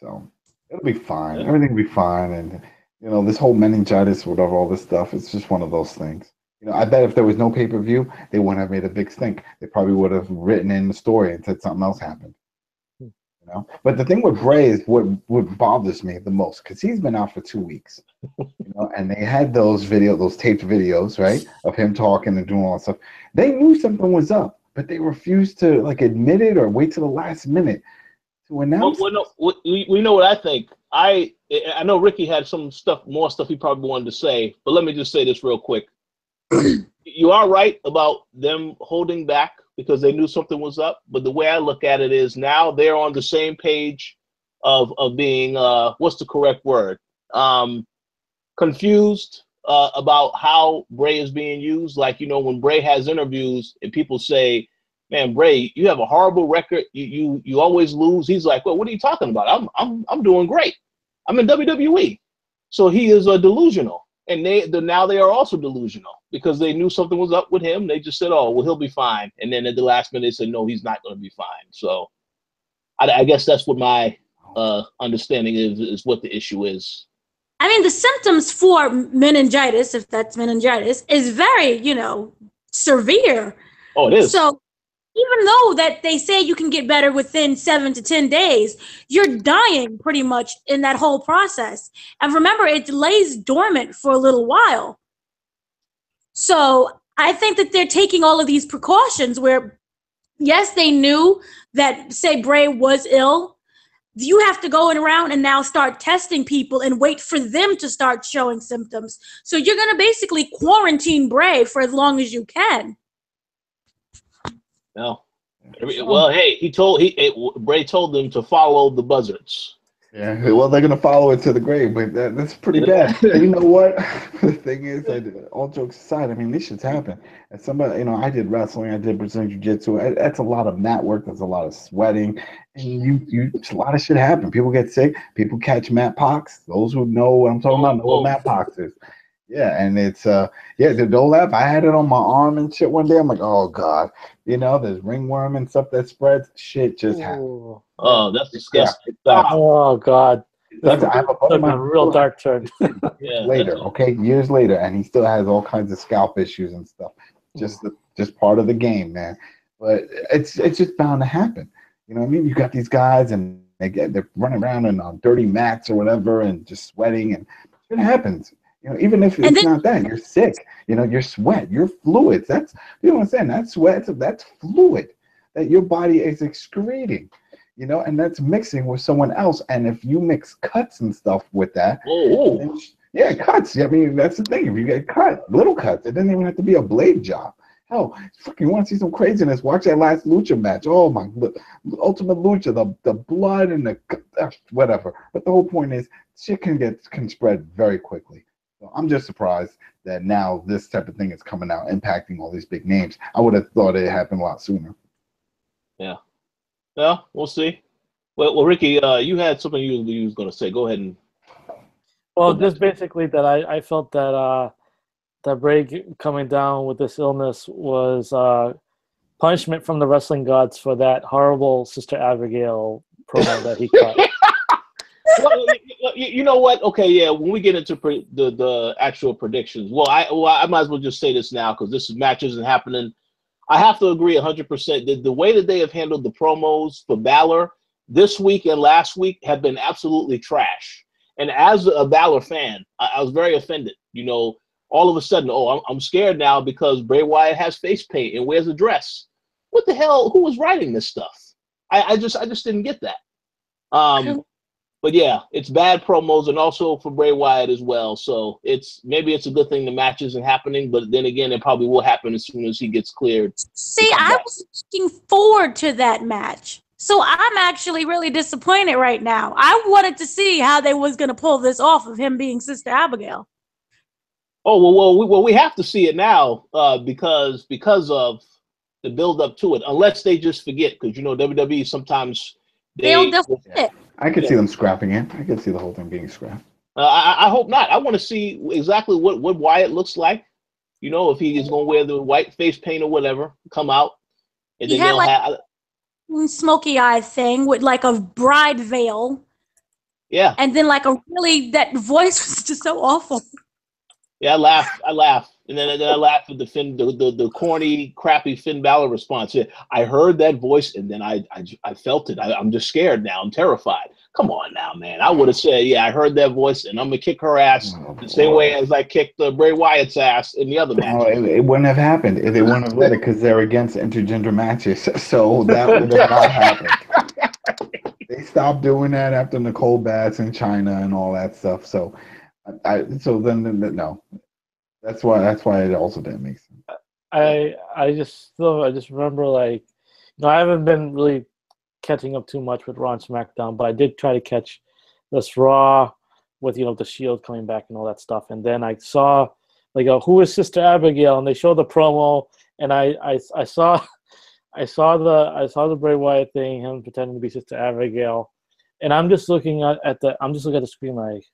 it'll be fine. Everything will be fine, and. You know, this whole meningitis, whatever, all this stuff, it's just one of those things. You know, I bet if there was no pay-per-view, they wouldn't have made a big stink. They probably would have written in the story and said something else happened. You know, but the thing with Bray is what bothers me the most, because he's been out for 2 weeks. You know, and they had those taped videos, right, of him talking and doing all that stuff. They knew something was up, but they refused to like admit it or wait till the last minute to announce. Well, no, we know what I think. I know Ricky had more stuff he probably wanted to say, but let me just say this real quick. You are right about them holding back because they knew something was up. But the way I look at it is now they're on the same page of being what's the correct word? Confused about how Bray is being used. Like, you know, when Bray has interviews and people say, "Man, Bray, you have a horrible record. You always lose." He's like, "Well, what are you talking about? I'm doing great. I'm in WWE." So he is delusional. And now they are also delusional because they knew something was up with him. They just said, "Oh, well, he'll be fine." And then at the last minute, they said, "No, he's not going to be fine." So I guess that's what my understanding is what the issue is. I mean, the symptoms for meningitis, if that's meningitis, is very, severe. Oh, it is. So even though that they say you can get better within 7 to 10 days, you're dying pretty much in that whole process. And remember, it lays dormant for a little while. So I think that they're taking all of these precautions where, yes, they knew that, say, Bray was ill. You have to go around and now start testing people and wait for them to start showing symptoms. So you're going to basically quarantine Bray for as long as you can. No. Well, hey, Bray told them to follow the buzzards. Yeah, well, they're gonna follow it to the grave, but that's pretty bad. And you know what? The thing is, all jokes aside, I mean, these shits happen. And somebody, I did wrestling, I did Brazilian Jiu-Jitsu. That's a lot of mat work. There's a lot of sweating, and a lot of shit happen. People get sick. People catch mat pox. Those who know what I'm talking about know what mat pox is. Yeah, and it's don't laugh. I had it on my arm and shit one day. I'm like, oh god, there's ringworm and stuff that spreads. Shit just happened. Oh, that's disgusting. Oh god, I have a real dark turn. Later, okay, years later, and he still has all kinds of scalp issues and stuff. Just part of the game, man. But it's just bound to happen. You know what I mean? You got these guys and they're running around on dirty mats or whatever and just sweating, and it happens. Even if it's not that, you're sick. Your sweat, your fluids. That's, what I'm saying? That sweat, that's fluid that your body is excreting. And that's mixing with someone else. And if you mix cuts and stuff with that, cuts. I mean, that's the thing. If you get cut, little cuts, it doesn't even have to be a blade job. Hell, you want to see some craziness? Watch that last lucha match. Oh my, Ultimate Lucha, the blood and the whatever. But the whole point is, shit can spread very quickly. So I'm just surprised that now this type of thing is coming out, impacting all these big names. I would have thought it happened a lot sooner. Yeah. Well, we'll see. Well, Ricky, you had something you was going to say. Go ahead and. Well, just basically that I felt that that Bray coming down with this illness was punishment from the wrestling gods for that horrible Sister Abigail promo that he cut. Well, you know what? Okay, yeah. When we get into the actual predictions, I might as well just say this now because this match isn't happening. I have to agree 100%. The way that they have handled the promos for Balor this week and last week have been absolutely trash. And as a Balor fan, I was very offended. All of a sudden, I'm scared now because Bray Wyatt has face paint and wears a dress. What the hell? Who was writing this stuff? I just didn't get that. But yeah, it's bad promos and also for Bray Wyatt as well. So maybe it's a good thing the match isn't happening, but then again, it probably will happen as soon as he gets cleared. See, I was looking forward to that match. So I'm actually really disappointed right now. I wanted to see how they was going to pull this off of him being Sister Abigail. Oh, well, we have to see it now because of the build up to it, unless they just forget, because WWE sometimes they'll forget. I could see them scrapping it. I could see the whole thing being scrapped. I hope not. I want to see exactly what Wyatt looks like. If he is going to wear the white face paint or whatever, come out, and then they'll have smoky eye thing with like a bride veil. Yeah. And then that voice was just so awful. Yeah, I laughed. And then I laughed at the corny, crappy Finn Balor response. Yeah, I heard that voice, and then I felt it. I'm just scared now. I'm terrified. Come on now, man. I would have said, yeah, I heard that voice, and I'm gonna kick her ass the same way as I kicked Bray Wyatt's ass in the other match. No, it wouldn't have happened if they wouldn't have let it because they're against intergender matches. So that would have not happened. They stopped doing that after Nicole Bass in China and all that stuff. So, no. That's why it also didn't make sense. I just remember, like, I haven't been really catching up too much with Raw and SmackDown, but I did try to catch this Raw with the Shield coming back and all that stuff. And then I saw like who is Sister Abigail, and they showed the promo, and I saw the Bray Wyatt thing, him pretending to be Sister Abigail, and I'm just looking at the screen like,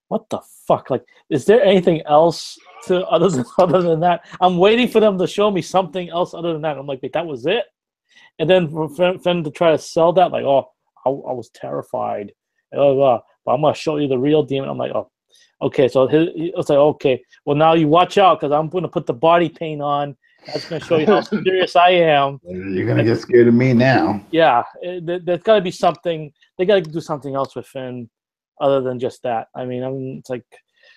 what the fuck? Like, is there anything else other than that? I'm waiting for them to show me something else other than that. I'm like, wait, that was it? And then for them to try to sell that, like, oh, I was terrified. But I'm going to show you the real demon. I'm like, oh, okay. So it's like, okay, well, now you watch out because I'm going to put the body paint on. That's going to show you how serious I am. You're going to get scared of me now. Yeah. There's got to be something. They got to do something else with Finn other than just that. I mean, it's like,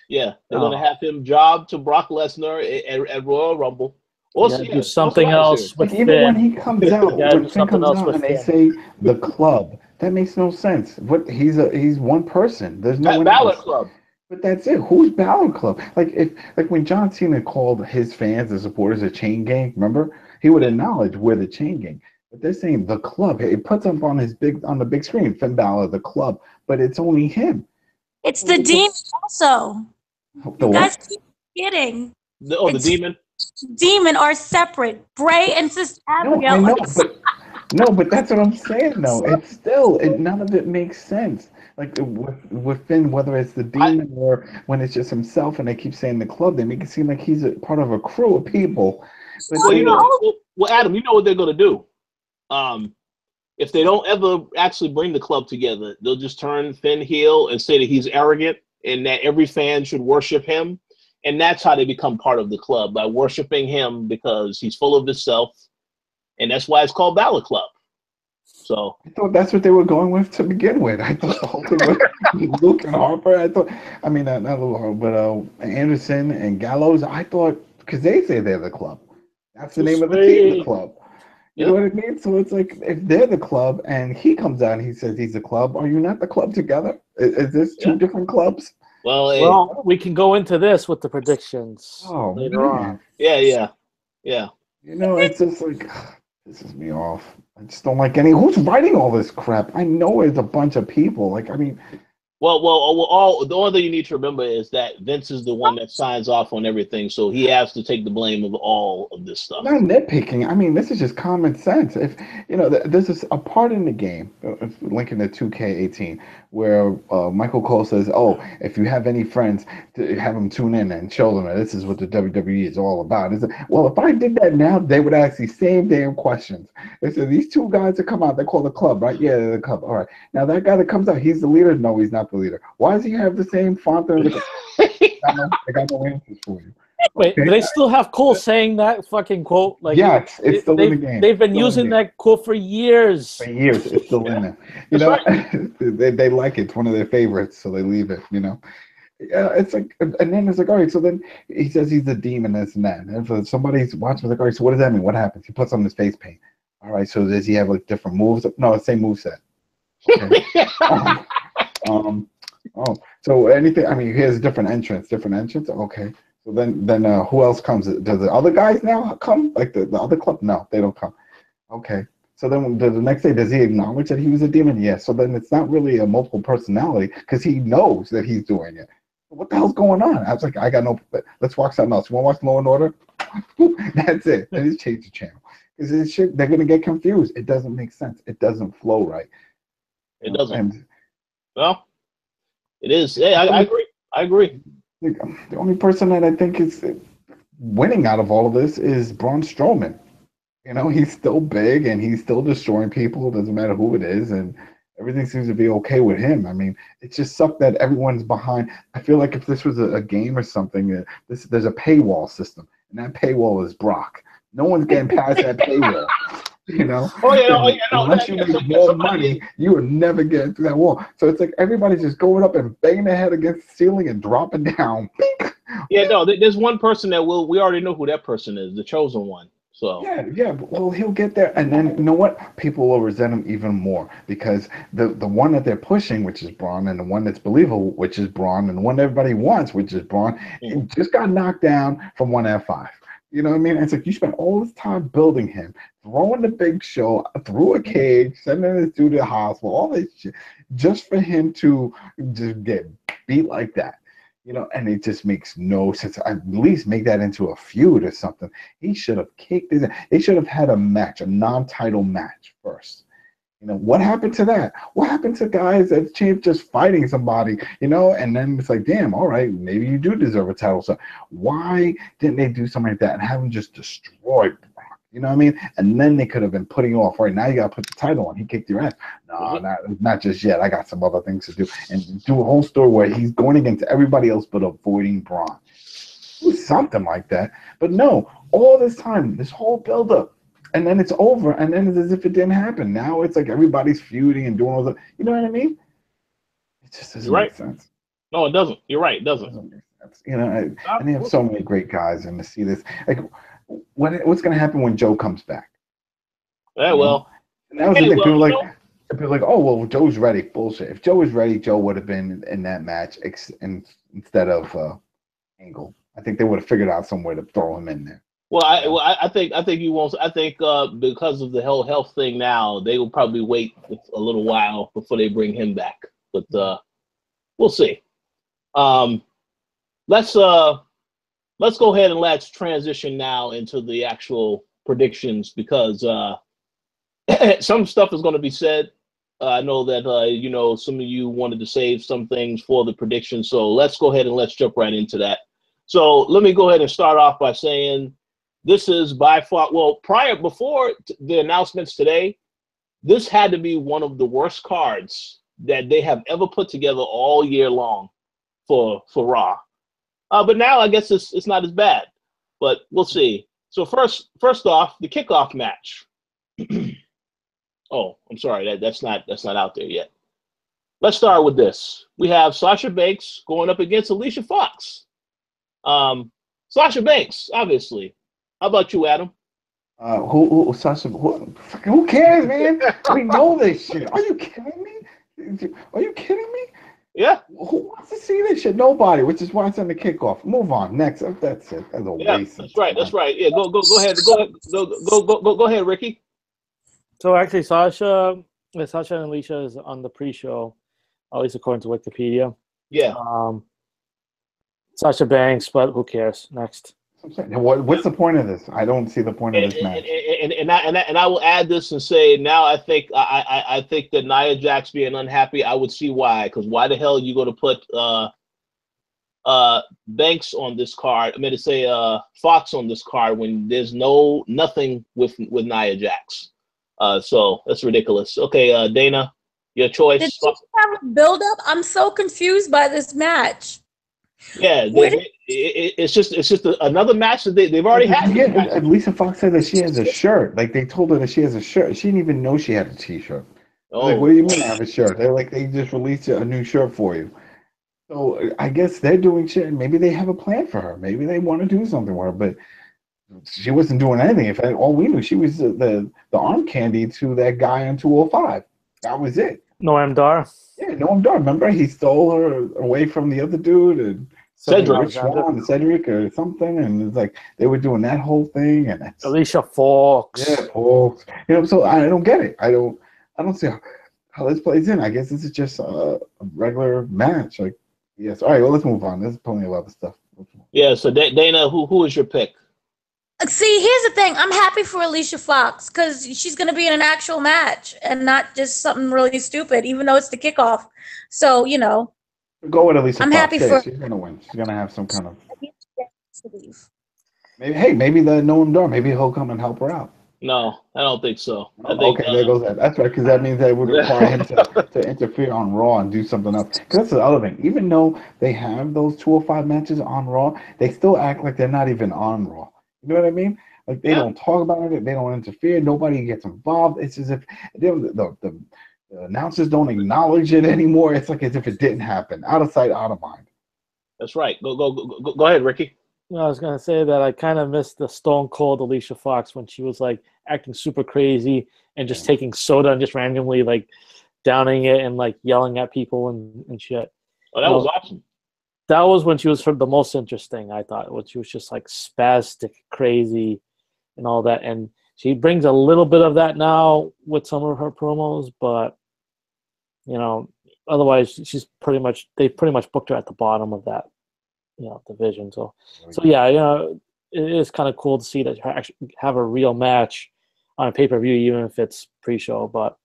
yeah, they're gonna have him job to Brock Lesnar at Royal Rumble. Also, do something else with Finn. Even when he comes out, when Finn comes out and they say the club, that makes no sense. What he's one person. There's no Balor Club. But that's it. Who's Balor Club? Like when John Cena called his fans, the supporters, a chain gang. Remember, he would acknowledge we're the chain gang. But they're saying the club. It puts up on the big screen, Finn Balor, the club. But it's only him. It's the demon also. The you guys keep forgetting. The demon? Demon are separate. Bray and Sister Abigail. No, but that's what I'm saying, though. It's still, none of it makes sense. Like with Finn, whether it's the demon or when it's just himself and they keep saying the club, they make it seem like he's a part of a crew of people. But well, Adam, you know what they're going to do. If they don't ever actually bring the club together, they'll just turn Finn heel and say that he's arrogant and that every fan should worship him. And that's how they become part of the club, by worshiping him because he's full of himself. And that's why it's called Balor Club. So I thought that's what they were going with to begin with. I thought the whole thing was Luke and Harper. Not Luke Harper, but Anderson and Gallows. I thought, because they say they're the club. That's the name of the team, the club. You know what I mean? So it's like, if they're the club and he comes out and he says he's the club, are you not the club together? Is this two different clubs? Well, we can go into this with the predictions later on. Yeah. It's just like, pisses me off. I just don't like who's writing all this crap? I know it's a bunch of people. Well, the only thing you need to remember is that Vince is the one that signs off on everything, so he has to take the blame of all of this stuff. Not nitpicking. I mean, this is just common sense. If this is a part in the game, linking to 2K18, where Michael Cole says, "Oh, if you have any friends, have them tune in and show them that this is what the WWE is all about." Well, if I did that now, they would ask these same damn questions. They said these two guys that come out, they call the club, right? Yeah, they're the club. All right. Now that guy that comes out, he's the leader. No, he's not the leader. Why does he have the same font? I got no answers for you. Wait, do they still have Cole saying that fucking quote? Like, yes, it's still in the game. They've been using that quote for years. For years, it's still in there. They like it. It's one of their favorites, so they leave it. It's like, and then it's like, all right. So then he says he's the demon, this and that. And if somebody's watching, like, all right. So what does that mean? What happens? He puts on his face paint. All right. So does he have like different moves? No, the same moveset. Okay. So anything? I mean, he has different entrance. Okay. So then who else comes? Does the other guys now come? Like the other club? No, they don't come. Okay. So then the next day, does he acknowledge that he was a demon? Yes. So then it's not really a multiple personality because he knows that he's doing it. What the hell's going on? I was like, I got no. Let's watch something else. You want to watch Law and Order? That's it. Then just change the channel because they're gonna get confused. It doesn't make sense. It doesn't flow right. It doesn't. Well, it is. Yeah, I agree. The only person that I think is winning out of all of this is Braun Strowman. He's still big and he's still destroying people. It doesn't matter who it is, and Everything seems to be okay with him. I mean, it just sucked that everyone's behind. I feel like if this was a game or something, there's a paywall system, and that paywall is Brock. No one's getting past that paywall. You know, unless you make more money, you are never getting through that wall. So it's like everybody's just going up and banging their head against the ceiling and dropping down. Yeah, no, there's one person that we already know who that person is, the chosen one. So yeah. Well, he'll get there, and then you know what? People will resent him even more because the one that they're pushing, which is Braun, and the one that's believable, which is Braun, and the one everybody wants, which is Braun, it just got knocked down from one F5. You know what I mean? It's like you spent all this time building him, throwing the big show, through a cage, sending this dude to the hospital, all this shit, just for him to just get beat like that. You know, and it just makes no sense. At least make that into a feud or something. He should have kicked his. They should have had a match, a non-title match first. You know, what happened to that? What happened to guys that champ just fighting somebody, you know, and then it's like, damn, all right, maybe you do deserve a title. So why didn't they do something like that and have him just destroy Brock? You know what I mean? And then they could have been putting off, right, now you got to put the title on. He kicked your ass. No, not just yet. I got some other things to do. And do a whole story where he's going against everybody else but avoiding Braun. Do something like that. But no, all this time, this whole buildup, and then it's over, and then it's as if it didn't happen. Now it's like everybody's feuding and doing all that. You know what I mean? It just doesn't make sense. No, it doesn't. You're right. It doesn't. Make sense. You know, and they have so many great guys, and to see this, like, what's going to happen when Joe comes back? Yeah, well, and that was the thing. People like, oh, well, Joe's ready. Bullshit. If Joe was ready, Joe would have been in that match instead of Angle. I think they would have figured out some way to throw him in there. Well, I think you won't. I think because of the whole health thing now, they will probably wait a little while before they bring him back. But we'll see. Let's go ahead and let's transition now into the actual predictions because some stuff is going to be said. I know that you know, some of you wanted to save some things for the predictions, so let's go ahead and let's jump right into that. So let me go ahead and start off by saying, this is by far, before the announcements today, this had to be one of the worst cards that they have ever put together all year long for Raw. But now I guess it's not as bad, but we'll see. So first off, the kickoff match. Oh, I'm sorry, that's not out there yet. Let's start with this. We have Sasha Banks going up against Alicia Fox. Sasha Banks, obviously. How about you, Adam? Sasha? Who cares, man? We know this shit. Are you kidding me? Are you kidding me? Yeah. Who wants to see this shit? Nobody. Which is why it's on the kickoff. Move on. Next. That's it. That's a waste. That's right. That's right. Yeah. Go ahead. Go ahead, Ricky. So actually, Sasha and Alicia is on the pre-show, at least according to Wikipedia. Yeah. Sasha Banks, but who cares? Next. What's the point of this? I don't see the point of this match. And I will add this and say now I think that Nia Jax being unhappy, I would see why. Because why the hell are you going to put Banks on this card? I mean to say Fox on this card when there's nothing with Nia Jax. So that's ridiculous. Okay, Dana, your choice. Did you have a build up? I'm so confused by this match. Yeah, it's just another match that they've already had. Yeah, Lisa Fox said that she has a shirt. Like they told her that she has a shirt. She didn't even know she had a T-shirt. Oh. Like, what do you mean I have a shirt? They're like, they just released a new shirt for you. So I guess they're doing shit. Maybe they have a plan for her. Maybe they want to do something with her, but she wasn't doing anything. In fact, all we knew, she was the arm candy to that guy on 205. That was it. Noam Dar. Yeah, Noam Dar. Remember, he stole her away from the other dude and Cedric or something, and it's like they were doing that whole thing. And Alicia Fox. Yeah, Fox. You know, so I don't get it. I don't see how this plays in. I guess this is just a regular match. Like, yes. All right. Well, let's move on. There's plenty of other stuff. Yeah. So Dana, who is your pick? See, here's the thing. I'm happy for Alicia Fox because she's going to be in an actual match and not just something really stupid, even though it's the kickoff. So, you know. Go with Alicia Fox. I'm happy for. She's going to win. She's going to have some kind of. Maybe the Noam Dar. Maybe he'll come and help her out. No, I don't think so. I Oh, think okay, there goes that. That's right, because that means they would require him to interfere on Raw and do something else. Because that's the other thing. Even though they have those 205 matches on Raw, they still act like they're not even on Raw. You know what I mean? Like they don't talk about it, they don't interfere, nobody gets involved. It's as if the announcers don't acknowledge it anymore. It's like as if it didn't happen. Out of sight, out of mind. That's right. Go ahead, Ricky. No, I was gonna say that I kind of missed the Stone Cold Alicia Fox when she was like acting super crazy and just taking soda and just randomly like downing it and like yelling at people and shit. Oh, that was awesome. That was when she was the most interesting, I thought, when she was just like spastic, crazy, and all that. And she brings a little bit of that now with some of her promos, but otherwise they pretty much booked her at the bottom of that division. So yeah, it is kind of cool to see that her actually have a real match on a pay-per-view, even if it's pre-show. But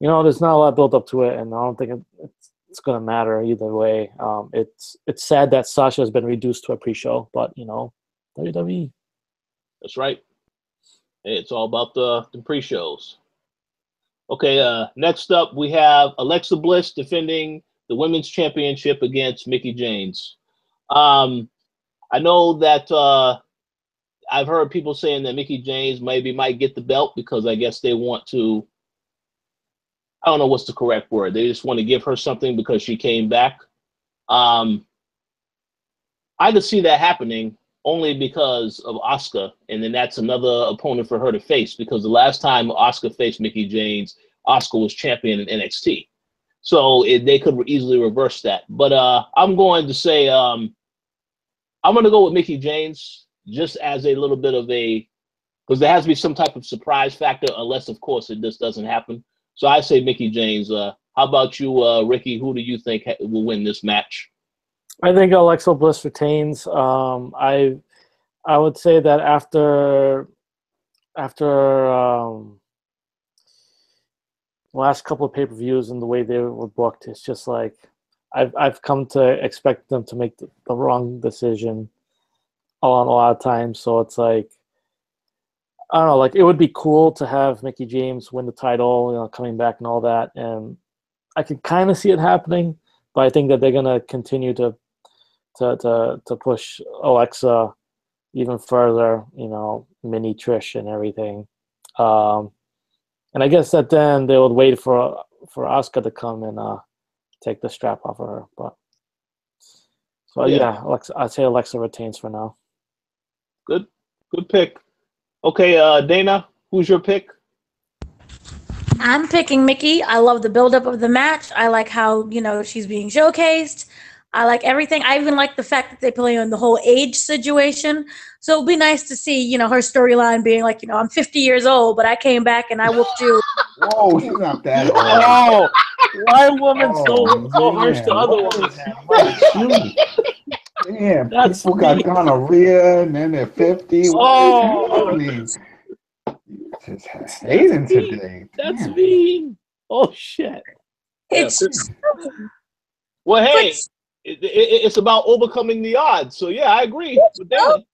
there's not a lot built up to it, and I don't think it's going to matter either way. It's sad that Sasha has been reduced to a pre-show, but WWE. That's right. It's all about the pre-shows. Okay, next up we have Alexa Bliss defending the Women's Championship against Mickie James. I know that I've heard people saying that Mickie James might get the belt because I guess they want to, I don't know what's the correct word. They just want to give her something because she came back. I could see that happening only because of Asuka, and then that's another opponent for her to face because the last time Asuka faced Mickie James, Asuka was champion in NXT. So they could easily reverse that. But I'm going to say I'm going to go with Mickie James just as a little bit of because there has to be some type of surprise factor unless, of course, it just doesn't happen. So I say Mickie James. How about you, Ricky? Who do you think will win this match? I think Alexa Bliss retains. I would say that after last couple of pay-per-views and the way they were booked, it's just like I've come to expect them to make the wrong decision a lot of times. So it's like, I don't know, like it would be cool to have Mickie James win the title, coming back and all that, and I can kind of see it happening, but I think that they're gonna continue to push Alexa even further, mini Trish and everything. And I guess that then they would wait for Asuka to come and take the strap off of her. But yeah, I'd say Alexa retains for now. Good pick. Okay, Dana, who's your pick? I'm picking Mickie. I love the buildup of the match. I like how, she's being showcased. I like everything. I even like the fact that they play on the whole age situation. So it'll be nice to see, her storyline being like, I'm 50 years old, but I came back and I whooped you. Whoa, she's not that old. Oh, why women so harsh to other women? Damn, people got gonorrhea and then they're 50. Oh, I mean, just hating today. That's mean. Oh shit. It's well, hey, it's about overcoming the odds. So yeah, I agree with that.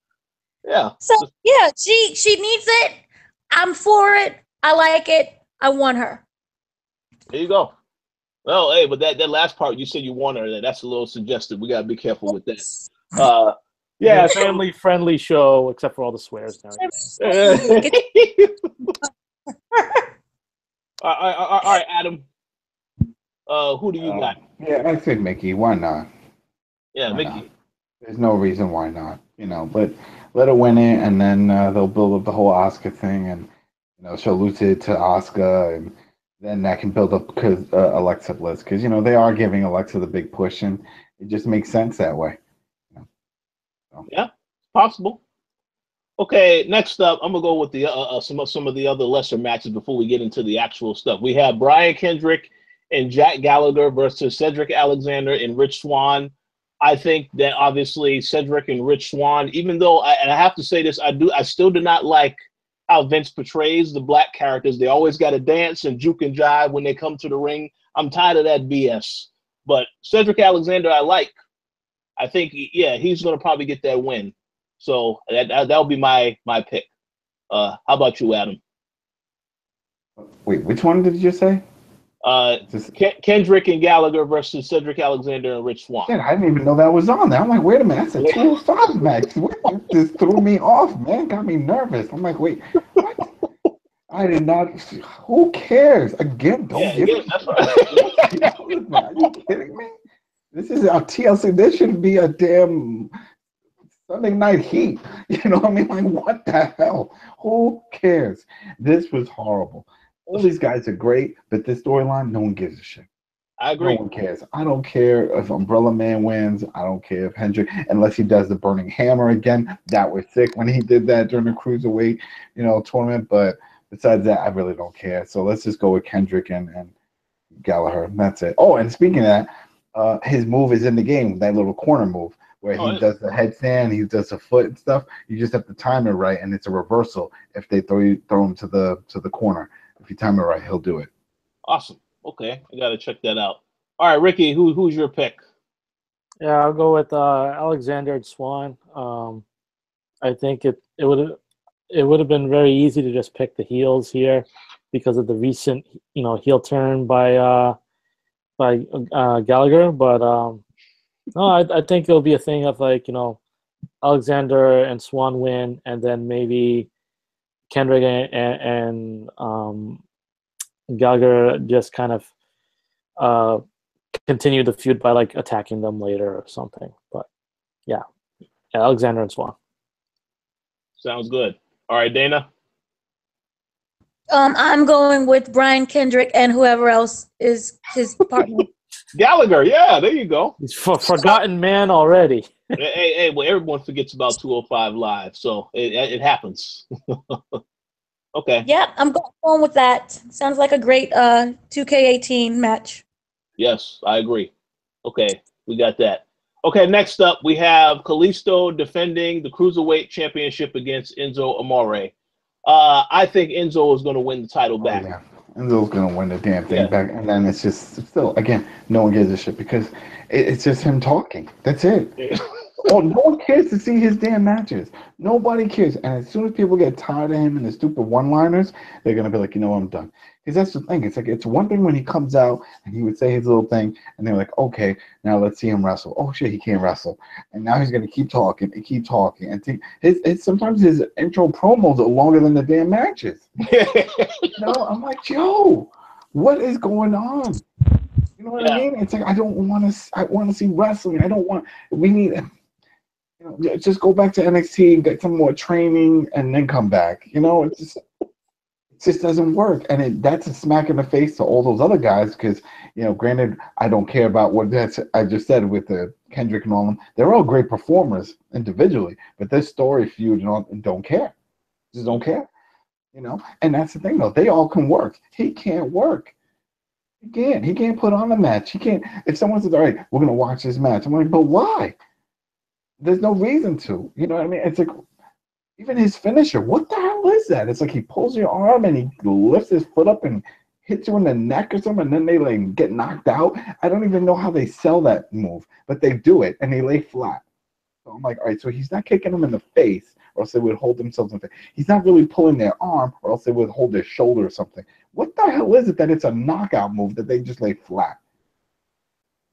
Yeah. So yeah, she needs it. I'm for it. I like it. I want her. There you go. Well, hey, but that last part you said you want her. That's a little suggestive. We gotta be careful with that. Yeah, family friendly show except for all the swears and everything. All right, Adam. Who do you got? Yeah, I think Mickie. Why not? Yeah, why Mickie. Not? There's no reason why not. But let her win it, and then they'll build up the whole Asuka thing, and she'll lose it to Asuka, and then that can build up Alexa Bliss, because they are giving Alexa the big push, and it just makes sense that way. So. Yeah, possible. Okay, next up, I'm gonna go with the some of the other lesser matches before we get into the actual stuff. We have Brian Kendrick and Jack Gallagher versus Cedric Alexander and Rich Swann. I think that obviously Cedric and Rich Swann, even though I have to say this, I still do not like how Vince portrays the black characters. They always got to dance and juke and jive when they come to the ring. I'm tired of that BS. But Cedric Alexander, I like. I think, yeah, he's going to probably get that win. So that'll be my pick. How about you, Adam? Wait, which one did you just say? Kendrick and Gallagher versus Cedric Alexander and Rich Swann. Shit, I didn't even know that was on there. I'm like, wait a minute, that's a 205 match. This threw me off, man. Got me nervous. I'm like, wait, what? I did not. Who cares? Again, don't give me. That's right. Are you kidding me? This is our TLC. This should be a damn Sunday Night Heat. You know what I mean? Like, what the hell? Who cares? This was horrible. All these guys are great, but this storyline, no one gives a shit. I agree. No one cares. I don't care if Umbrella Man wins. I don't care if Hendrick, unless he does the Burning Hammer again. That was sick when he did that during the Cruiserweight, tournament. But besides that, I really don't care. So let's just go with Kendrick and Gallagher. That's it. Oh, and speaking of that, his move is in the game, that little corner move where he does the headstand, he does the foot and stuff. You just have to time it right, and it's a reversal if they throw him to the corner. If you time it right, he'll do it. Awesome. Okay, I gotta check that out. All right, Ricky, who's your pick? Yeah, I'll go with Alexander and Swan. I think it would have been very easy to just pick the heels here because of the recent heel turn by Gallagher, but no, I think it'll be a thing of like Alexander and Swan win, and then maybe Kendrick and Gallagher just kind of continue the feud by like attacking them later or something. But yeah, Alexander and Swan. Sounds good. All right, Dana. I'm going with Brian Kendrick and whoever else is his partner. Gallagher, yeah, there you go. He's forgotten man already. Hey, well, everyone forgets about 205 Live, so it happens. Okay. Yeah, I'm going with that. Sounds like a great 2K18 match. Yes, I agree. Okay, we got that. Okay, next up, we have Kalisto defending the Cruiserweight Championship against Enzo Amore. I think Enzo is going to win the title back. Yeah. Enzo's going to win the damn thing back. And then it's just still, again, no one gives a shit because it's just him talking. That's it. Oh, no one cares to see his damn matches. Nobody cares. And as soon as people get tired of him and the stupid one-liners, they're going to be like, I'm done. Because that's the thing. It's like, it's one thing when he comes out and he would say his little thing, and they're like, okay, now let's see him wrestle. Oh, shit, he can't wrestle. And now he's going to keep talking and keep talking. And sometimes his intro promos are longer than the damn matches. I'm like, yo, what is going on? You know what I mean? It's like, I want to see wrestling. We need... just go back to NXT, get some more training, and then come back. It just doesn't work, and that's a smack in the face to all those other guys. Because granted, I don't care about what I just said with the Kendrick and all them. They're all great performers individually, but this story feud don't care. Just don't care. And that's the thing though. They all can work. He can't work. He can't put on a match. He can't. If someone says, "All right, we're gonna watch this match," I'm like, "But why?" There's no reason to. You know what I mean? It's like, even his finisher, what the hell is that? It's like he pulls your arm and he lifts his foot up and hits you in the neck or something, and then they like get knocked out. I don't even know how they sell that move, but they do it, and they lay flat. So I'm like, all right, so he's not kicking them in the face, or else they would hold themselves in the face. He's not really pulling their arm, or else they would hold their shoulder or something. What the hell is it that it's a knockout move that they just lay flat?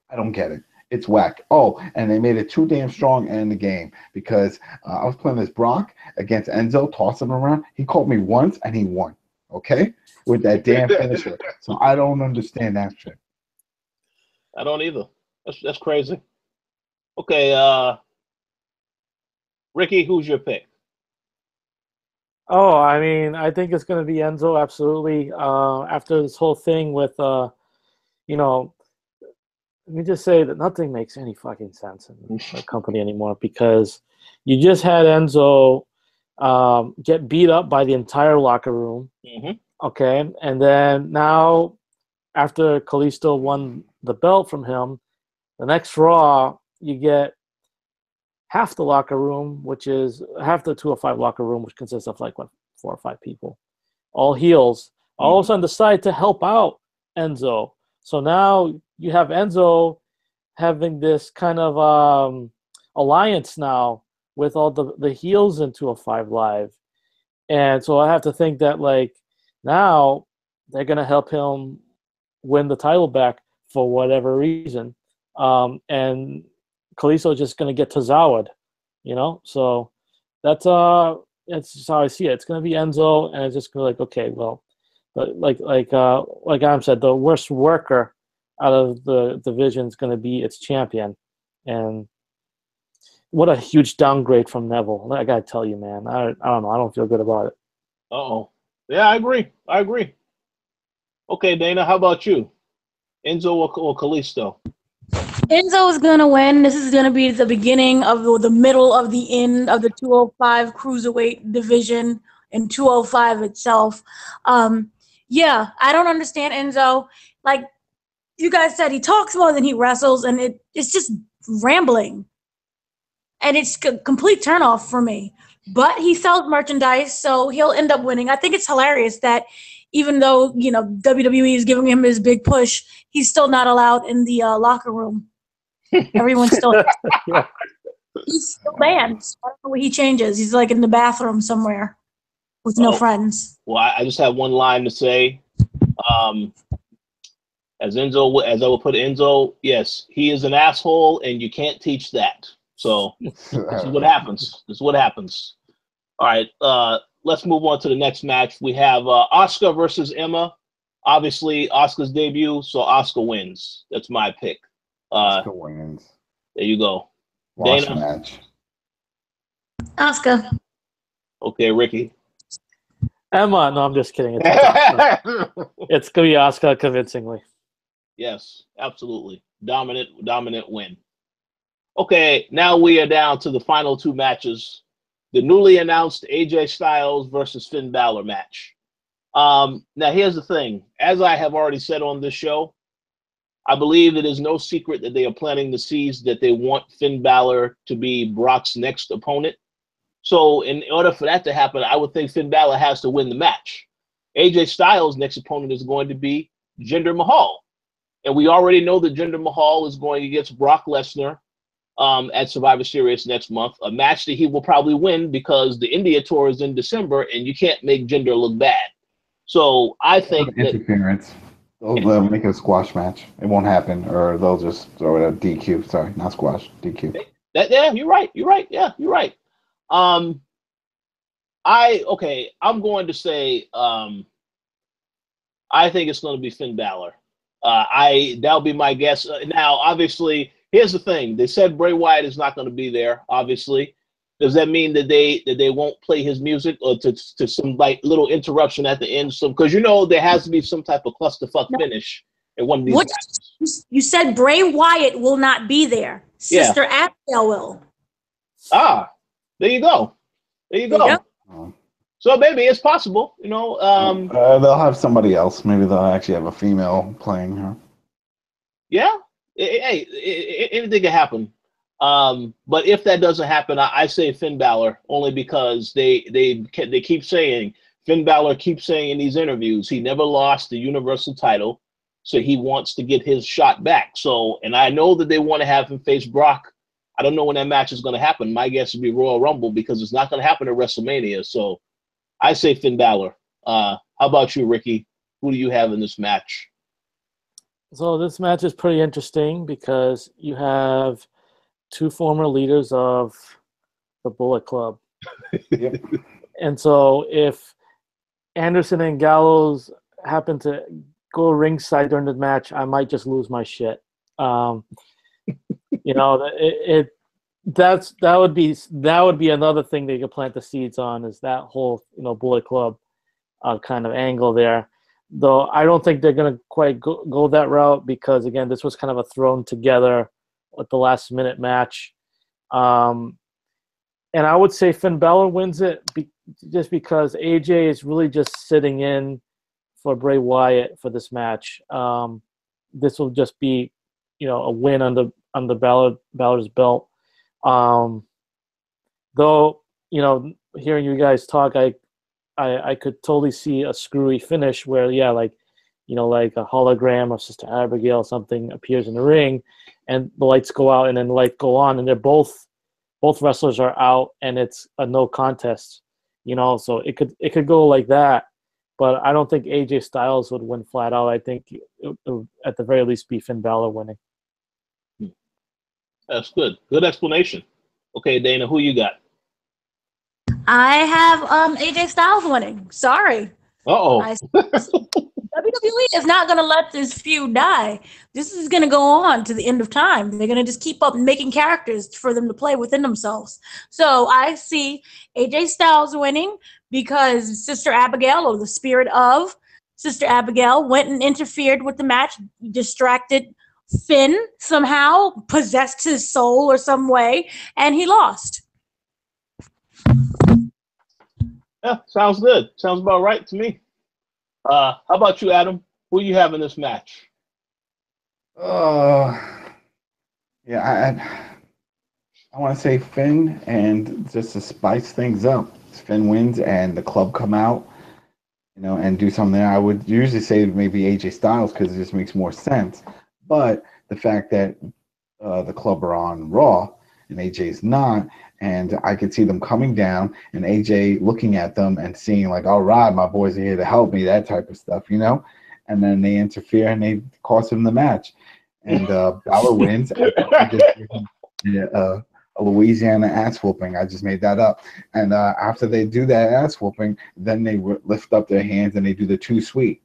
I don't get it. It's whack. Oh, and they made it too damn strong in the game because I was playing this Brock against Enzo, toss him around. He called me once and he won. Okay, with that damn finisher. So I don't understand that shit. I don't either. That's crazy. Okay, Ricky, who's your pick? Oh, I mean, I think it's going to be Enzo, absolutely. After this whole thing with, let me just say that nothing makes any fucking sense in the company anymore because you just had Enzo get beat up by the entire locker room. Mm-hmm. Okay, and then now after Kalisto won the belt from him, the next Raw you get half the locker room, which is half the 205 locker room, which consists of like 4 or 5 people, all heels, all of a sudden decide to help out Enzo. So now you have Enzo having this kind of alliance now with all the heels in 205 Live. And so I have to think that, like, now they're going to help him win the title back for whatever reason. And Kalisto is just going to get Tazawad, you know? So that's just how I see it. It's going to be Enzo, and it's just going to be like, okay, well, like Adam said, the worst worker out of the division is going to be its champion. And what a huge downgrade from Neville. I got to tell you, man. I don't know. I don't feel good about it. Uh-oh. Yeah, I agree. Okay, Dana, how about you? Enzo or Kalisto? Enzo is going to win. This is going to be the beginning of the middle of the end of the 205 Cruiserweight division and 205 itself. Yeah, I don't understand Enzo. Like you guys said, he talks more than he wrestles, and it's just rambling. And it's a complete turnoff for me. But he sells merchandise, so he'll end up winning. I think it's hilarious that even though, you know, WWE is giving him his big push, he's still not allowed in the locker room. Everyone's still he's still banned. So I don't know what he changes. He's like in the bathroom somewhere with no friends. Well, I just have one line to say. As I will put Enzo, yes, he is an asshole, and you can't teach that. So this is what happens. All right, let's move on to the next match. We have Asuka versus Emma. Obviously, Asuka's debut, so Asuka wins. That's my pick. Asuka wins. There you go. Wash Dana? match. Asuka. Okay, Ricky. Emma. No, I'm just kidding. It's going to be Asuka convincingly. Yes, absolutely. Dominant win. Okay, now we are down to the final two matches. The newly announced AJ Styles versus Finn Balor match. Now, here's the thing. As I have already said on this show, I believe it is no secret that they are planting the seeds that they want Finn Balor to be Brock's next opponent. So in order for that to happen, I would think Finn Balor has to win the match. AJ Styles' next opponent is going to be Jinder Mahal. And we already know that Jinder Mahal is going against Brock Lesnar at Survivor Series next month, a match that he will probably win because the India tour is in December and you can't make Jinder look bad. So I think that interference. They'll make it a squash match. It won't happen, or they'll just throw it at DQ. Sorry, not squash, DQ. Yeah, you're right. Yeah, you're right. I'm going to say I think it's going to be Finn Balor. That'll be my guess. Now, obviously, here's the thing. They said Bray Wyatt is not going to be there, obviously. Does that mean that they won't play his music or to some like little interruption at the end? So because there has to be some type of clusterfuck finish in one of these matches. You said Bray Wyatt will not be there. Sister Abigail will. Ah, there you go. So maybe it's possible, they'll have somebody else. Maybe they'll actually have a female playing her. Yeah. Hey, anything can happen. But if that doesn't happen, I say Finn Balor only because they keep saying Finn Balor keeps saying in these interviews he never lost the Universal title, so he wants to get his shot back. So, and I know that they want to have him face Brock. I don't know when that match is going to happen. My guess would be Royal Rumble because it's not going to happen at WrestleMania. So, I say Finn Balor. How about you, Ricky? Who do you have in this match? So this match is pretty interesting because you have two former leaders of the Bullet Club. Yep. And so if Anderson and Gallows happen to go ringside during the match, I might just lose my shit. That would be another thing they could plant the seeds on, is that whole Bullet Club kind of angle there. Though I don't think they're going to quite go that route because, again, this was kind of a thrown together at the last minute match. And I would say Finn Balor wins it just because AJ is really just sitting in for Bray Wyatt for this match. This will just be, a win on the Balor's belt. Though, hearing you guys talk, I could totally see a screwy finish where, like a hologram of Sister Abigail or something appears in the ring, and the lights go out, and then the lights go on, and they're both wrestlers are out, and it's a no contest. you know, so it could go like that. But I don't think AJ Styles would win flat out. I think it would, at the very least, be Finn Balor winning. That's good. Good explanation. Okay, Dana, who you got? I have AJ Styles winning. Sorry. Uh-oh. WWE is not going to let this feud die. This is going to go on to the end of time. They're going to just keep up making characters for them to play within themselves. So I see AJ Styles winning because Sister Abigail, or the spirit of Sister Abigail, went and interfered with the match, distracted Finn somehow, possessed his soul or some way, and he lost. Yeah, sounds good. Sounds about right to me. How about you, Adam? Who you have in this match? Yeah, I want to say Finn, and just to spice things up, Finn wins and the club come out, you know, and do something there. I would usually say maybe AJ Styles because it just makes more sense. But the fact that the club are on Raw and AJ's not, and I could see them coming down and AJ looking at them and seeing like, all right, my boys are here to help me, that type of stuff, you know? And then they interfere and they cost him the match. And Balor wins. And a Louisiana ass whooping. I just made that up. And after they do that ass whooping, then they lift up their hands and they do the too sweet.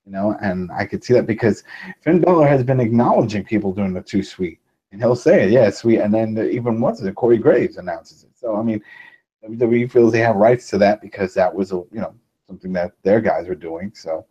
You know, and I could see that because Finn Balor has been acknowledging people doing the too sweet. And he'll say it, yeah, it's sweet. And then even once Corey Graves announces it. So, I mean, WWE feels they have rights to that because that was, something that their guys were doing. So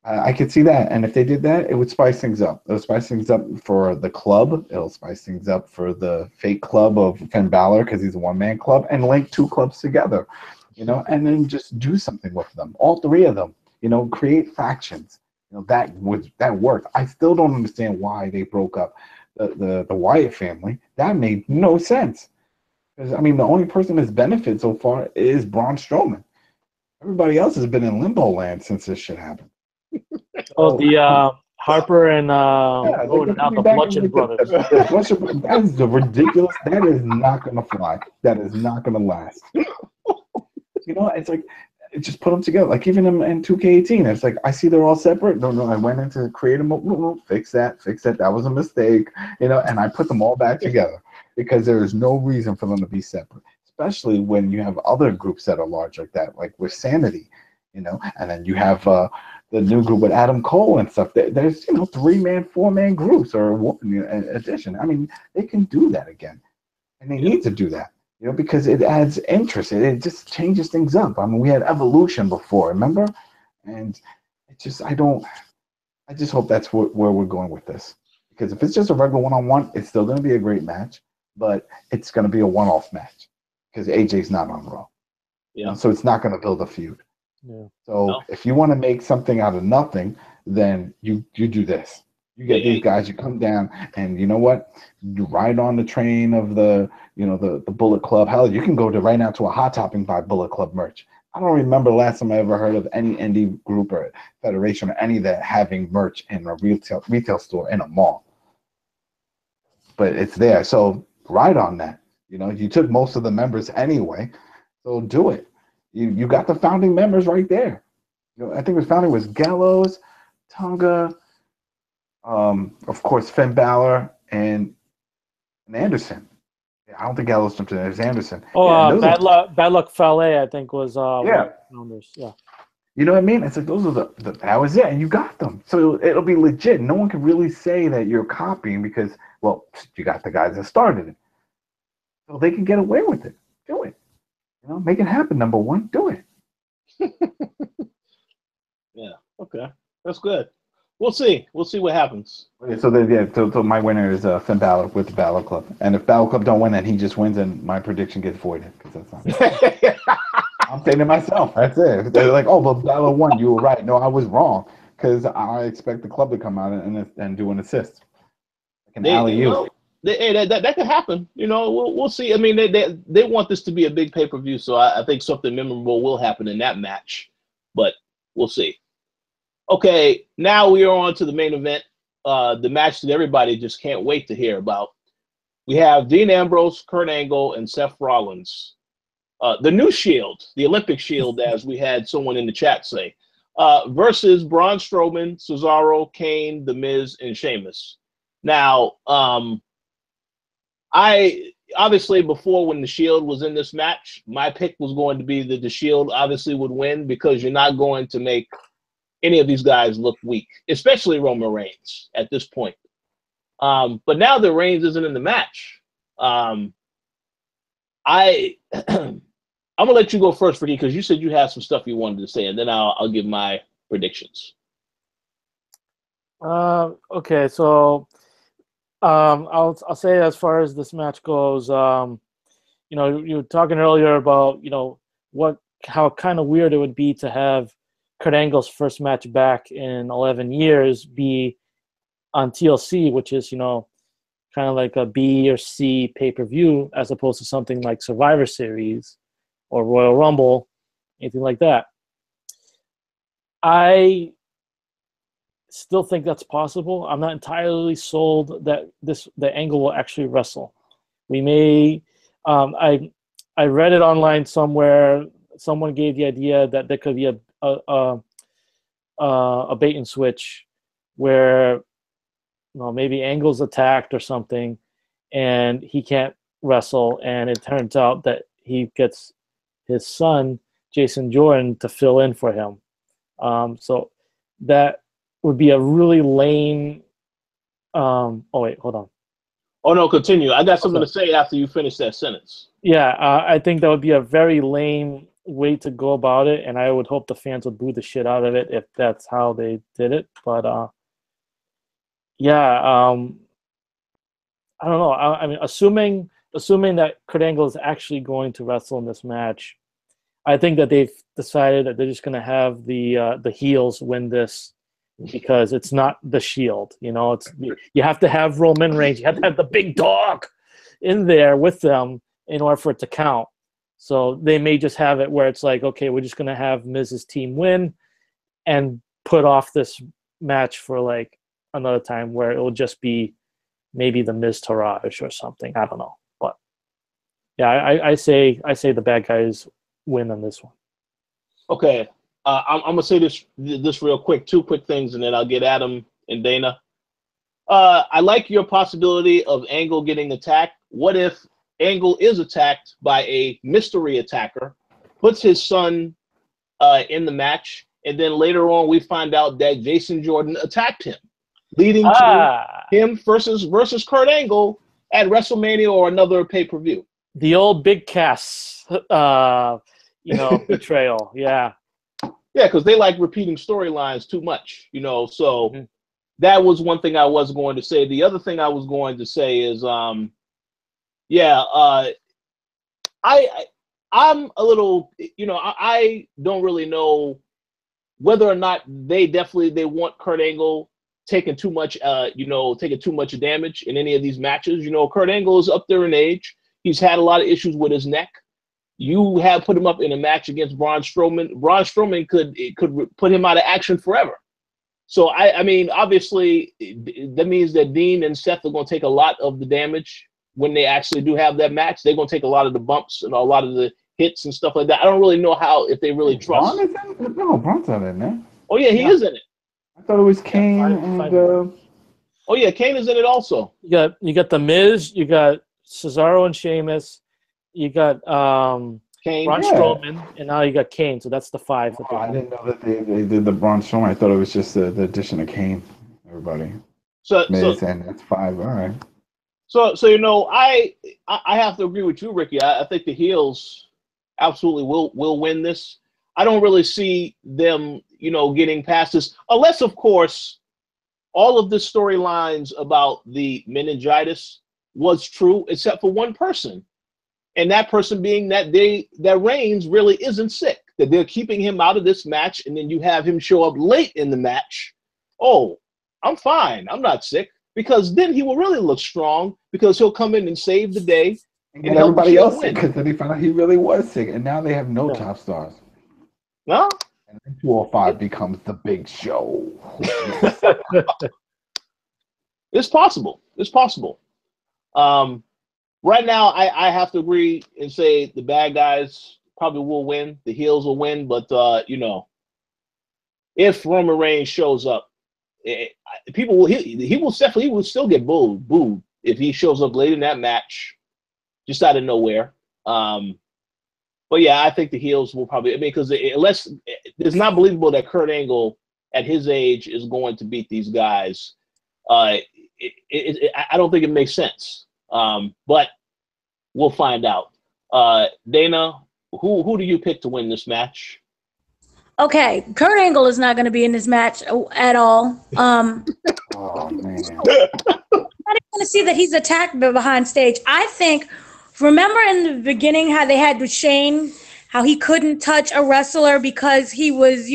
I could see that. And if they did that, it would spice things up. It would spice things up for the club. It'll spice things up for the fake club of Finn Balor because he's a one-man club, and link two clubs together, you know, and then just do something with them. All three of them, you know, create factions. You know, that worked. I still don't understand why they broke up the Wyatt family. That made no sense. Because, I mean, the only person that's benefited so far is Braun Strowman. Everybody else has been in limbo land since this shit happened. Oh, the Harper and now the Bludgeon Brothers. That is ridiculous. That is not going to fly. That is not going to last. You know, it's like, just put them together. Like even in 2K18, it's like, I see they're all separate. No, I went into create them. No, fix that. That was a mistake. You know, and I put them all back together because there is no reason for them to be separate, especially when you have other groups that are large like that, like with Sanity, you know, and then you have the new group with Adam Cole and stuff. There's, 3-man, 4-man groups or an addition. I mean, they can do that again, and they need to do that. You know, because it adds interest. It just changes things up. I mean, we had Evolution before, remember? And it just, I just hope that's where we're going with this. Because if it's just a regular one-on-one, it's still going to be a great match, but it's going to be a one-off match because AJ's not on Raw. Yeah. So it's not going to build a feud. Yeah. So if you want to make something out of nothing, then you do this. You get these guys, you come down, and you know what? You ride on the train of the Bullet Club. Hell, you can go right now to a Hot Topping by Bullet Club merch. I don't remember the last time I ever heard of any indie group or federation or any of that having merch in a retail store in a mall. But it's there. So ride on that. You know, you took most of the members anyway, so do it. You got the founding members right there. You know, I think the founding was Gallows, Tonga, of course, Finn Balor and Anderson. Yeah, I don't think Gallows jumped in. It was Anderson. Oh, Bad Luck Fale, I think, was founders. Yeah. You know what I mean? It's like those are that was it, and you got them. So it'll be legit. No one can really say that you're copying because, well, you got the guys that started it. So they can get away with it. Do it. You know, make it happen, number one. Do it. Yeah, okay. That's good. We'll see. We'll see what happens. Okay, so my winner is Finn Balor with the Balor Club. And if Balor Club don't win, then he just wins, and my prediction gets voided because that's not. I'm saying to myself, that's it. They're like, oh, but Balor won. You were right. No, I was wrong because I expect the club to come out and do an assist, like an alley-oop. That could happen. You know, we'll see. I mean, they want this to be a big pay-per-view, so I think something memorable will happen in that match, but we'll see. Okay, now we are on to the main event, the match that everybody just can't wait to hear about. We have Dean Ambrose, Kurt Angle, and Seth Rollins the new Shield, the Olympic Shield, as we had someone in the chat say, versus Braun Strowman, Cesaro, Kane, The Miz, and Sheamus. Now, I obviously before when the Shield was in this match, my pick was going to be that the Shield obviously would win because you're not going to make any of these guys look weak, especially Roman Reigns at this point. But now that Reigns isn't in the match, I'm gonna let you go first, Ricky, because you said you had some stuff you wanted to say, and then I'll give my predictions. Okay, so I'll say as far as this match goes, you know, you were talking earlier about, you know, how kind of weird it would be to have Kurt Angle's first match back in 11 years be on TLC, which is, you know, kind of like a B or C pay-per-view as opposed to something like Survivor Series or Royal Rumble, anything like that. I still think that's possible. I'm not entirely sold that the Angle will actually wrestle. We may. I read it online somewhere. Someone gave the idea that there could be a bait and switch where, you know, maybe Angle's attacked or something, and he can't wrestle, and it turns out that he gets his son Jason Jordan to fill in for him. So that would be a really lame. Oh wait, hold on. Oh no, continue. I got something to say after you finish that sentence. Yeah, I think that would be a very lame way to go about it, and I would hope the fans would boo the shit out of it if that's how they did it. But yeah, I don't know. I mean, assuming that Kurt Angle is actually going to wrestle in this match, I think that they've decided that they're just going to have the heels win this because it's not the Shield. You know, you have to have Roman Reigns. You have to have the big dog in there with them in order for it to count. So they may just have it where it's like, okay, we're just going to have Miz's team win and put off this match for like another time where it will just be maybe the Miz Taraj or something. I don't know. But yeah, I say the bad guys win on this one. Okay. I'm going to say this real quick, two quick things, and then I'll get Adam and Dana. I like your possibility of Angle getting attacked. What if Angle is attacked by a mystery attacker, puts his son in the match, and then later on we find out that Jason Jordan attacked him, leading to him versus Kurt Angle at WrestleMania or another pay-per-view. The old Big Cass, betrayal. Yeah. Yeah, because they like repeating storylines too much, you know. So that was one thing I was going to say. The other thing I was going to say is, I'm a little, I don't really know whether or not they want Kurt Angle taking too much damage in any of these matches. You know, Kurt Angle is up there in age. He's had a lot of issues with his neck. You have put him up in a match against Braun Strowman. Braun Strowman could put him out of action forever. So, I mean, obviously, that means that Dean and Seth are going to take a lot of the damage when they actually do have that match. They're going to take a lot of the bumps and a lot of the hits and stuff like that. I don't really know if they really trust. Braun is in it? No, Braun's not in there. Oh, yeah, he is in it. I thought it was Kane Oh, yeah, Kane is in it also. You got The Miz, you got Cesaro and Sheamus, you got Kane, Braun Strowman, and now you got Kane. So that's the five. I didn't know that they did the Braun Strowman. I thought it was just the addition of Kane. Everybody. Miz, and that's five. All right. So I have to agree with you, Ricky. I think the heels absolutely will win this. I don't really see them, getting past this, unless, of course, all of the storylines about the meningitis was true, except for one person. And that person being that Reigns really isn't sick, that they're keeping him out of this match, and then you have him show up late in the match. Oh, I'm fine. I'm not sick. Because then he will really look strong because he'll come in and save the day. And get everybody else sick because then he found out he really was sick. And now they have no top stars. No? And then 205 becomes the big show. It's possible. It's possible. right now, I have to agree and say the bad guys probably will win. The heels will win, but if Roman Reigns shows up, people will he will still get booed if he shows up late in that match, just out of nowhere. But yeah, I think the heels will probably. I mean, because unless it's not believable that Kurt Angle at his age is going to beat these guys, I don't think it makes sense. But we'll find out. Dana, who do you pick to win this match? Okay, Kurt Angle is not going to be in this match at all. Oh man! I didn't want to see that he's attacked behind stage. I think. Remember in the beginning how they had with Shane, how he couldn't touch a wrestler because he was,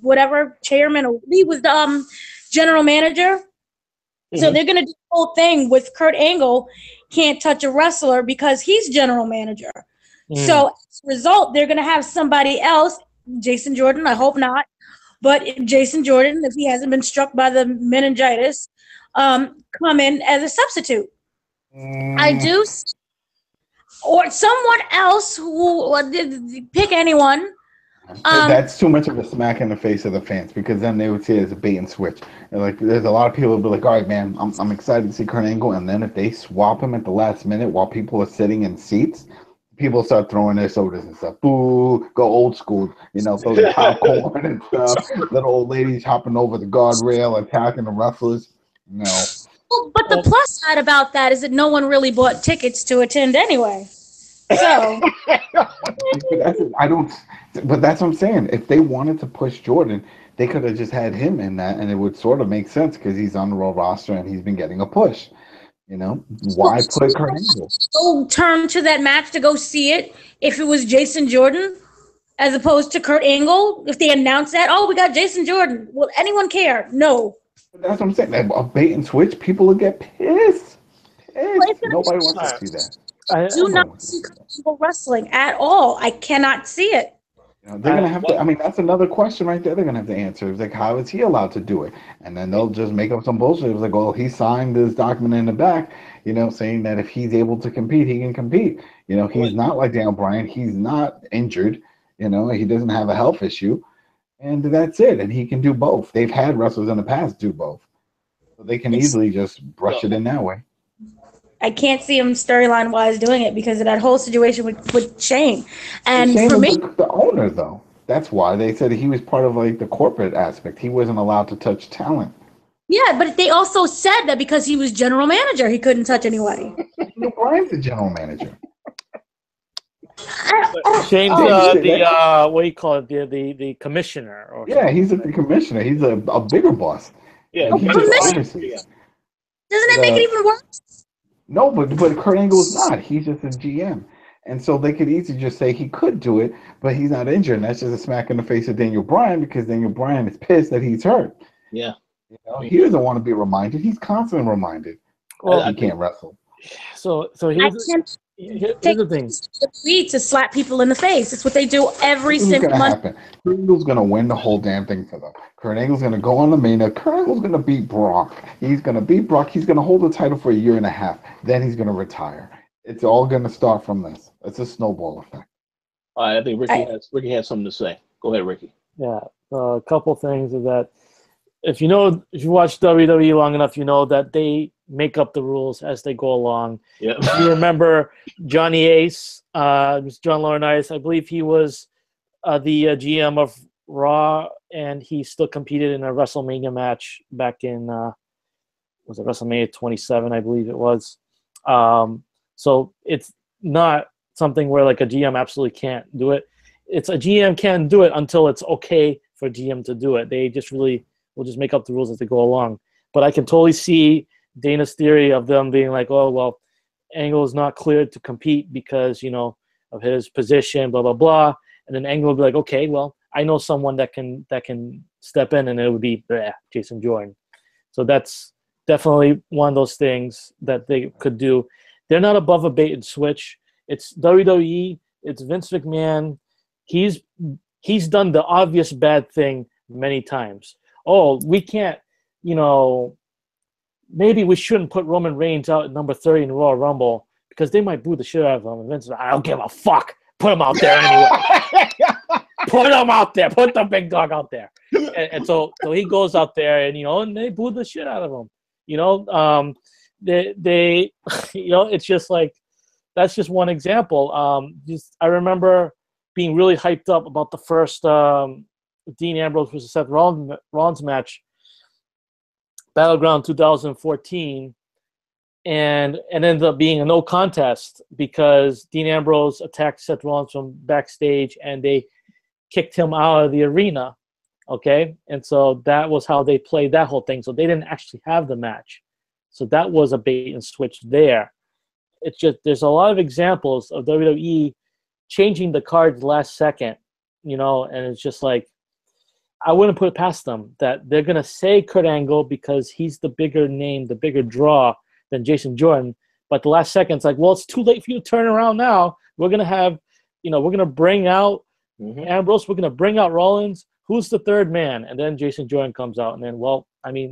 whatever chairman, or he was the general manager. Mm-hmm. So they're going to do the whole thing with Kurt Angle can't touch a wrestler because he's general manager. Mm. So as a result, they're going to have somebody else, Jason Jordan, I hope not, but Jason Jordan, if he hasn't been struck by the meningitis, come in as a substitute. I do. Or someone else who pick anyone. That's too much of a smack in the face of the fans, because then they would see it as a bait and switch. And like, there's a lot of people who be like, all right, man, I'm excited to see Kurt Angle. And then if they swap him at the last minute while people are sitting in seats, people start throwing their sodas and stuff. Boo, go old school, throw the popcorn and stuff. Little old ladies hopping over the guardrail, attacking the wrestlers. No. But the plus side about that is that no one really bought tickets to attend anyway. So, but that's what I'm saying. If they wanted to push Jordan, they could have just had him in that, and it would sort of make sense because he's on the Raw roster and he's been getting a push. Why put Kurt Angle? Go turn to that match to go see it if it was Jason Jordan as opposed to Kurt Angle. If they announced that, we got Jason Jordan. Will anyone care? No. That's what I'm saying. A bait and switch, people will get pissed. Nobody wants to see that. I do not see people wrestling at all. I cannot see it. They're going to have to. I mean, that's another question right there. They're going to have to answer. It's like, how is he allowed to do it? And then they'll just make up some bullshit. It was like, he signed this document in the back, saying that if he's able to compete, he can compete. He's not like Daniel Bryan. He's not injured. He doesn't have a health issue. And that's it. And he can do both. They've had wrestlers in the past do both. So they can easily just brush it in that way. I can't see him storyline-wise doing it because of that whole situation with Shane. And Shane for me, the owner, though. That's why they said he was part of the corporate aspect. He wasn't allowed to touch talent. Yeah, but they also said that because he was general manager, he couldn't touch anybody. Bryan's the general manager. Shane's what do you call it? The commissioner. He's the commissioner. He's a bigger boss. Yeah, Doesn't it make it even worse? No, but Kurt Angle's not. He's just a GM. And so they could easily just say he could do it, but he's not injured. And that's just a smack in the face of Daniel Bryan, because Daniel Bryan is pissed that he's hurt. Yeah. He doesn't want to be reminded. He's constantly reminded that he can't wrestle. So here's the thing. To slap people in the face. It's what they do every single month. Kurt Angle's going to win the whole damn thing for them. Kurt Angle's going to go on the Mania. Kurt Angle's going to beat Brock. He's going to beat Brock. He's going to hold the title for a year and a half. Then he's going to retire. It's all going to start from this. It's a snowball effect. All right, I think Ricky has something to say. Go ahead, Ricky. Yeah, a couple things is that if you watch WWE long enough, you know that they make up the rules as they go along. Yeah. You remember Johnny Ace, John Laurinaitis, I believe he was the GM of Raw, and he still competed in a WrestleMania match back in, was it WrestleMania 27, I believe it was. So it's not something where a GM absolutely can't do it. It's a GM can do it until it's okay for GM to do it. They just really will just make up the rules as they go along. But I can totally see Dana's theory of them being like, Angle is not cleared to compete because, of his position, blah, blah, blah. And then Angle will be like, okay, well, I know someone that can step in, and it would be Jason Jordan. So that's definitely one of those things that they could do. They're not above a bait and switch. It's WWE. It's Vince McMahon. He's done the obvious bad thing many times. We can't, maybe we shouldn't put Roman Reigns out at number 30 in Royal Rumble because they might boo the shit out of him. And Vince is like, I don't give a fuck. Put him out there anyway. Put him out there. Put the big dog out there. And so he goes out there, and and they boo the shit out of him. They it's just like, that's just one example. I remember being really hyped up about the first Dean Ambrose versus Seth Rollins match, Battleground 2014, and ended up being a no contest because Dean Ambrose attacked Seth Rollins from backstage and they kicked him out of the arena. Okay, and so that was how they played that whole thing. So they didn't actually have the match. So that was a bait and switch there. It's just, there's a lot of examples of WWE changing the cards last second, and it's just like, I wouldn't put it past them that they're going to say Kurt Angle because he's the bigger name, the bigger draw than Jason Jordan. But the last second, it's like, well, it's too late for you to turn around now. We're going to have, we're going to bring out Ambrose. We're going to bring out Rollins. Who's the third man? And then Jason Jordan comes out. And then,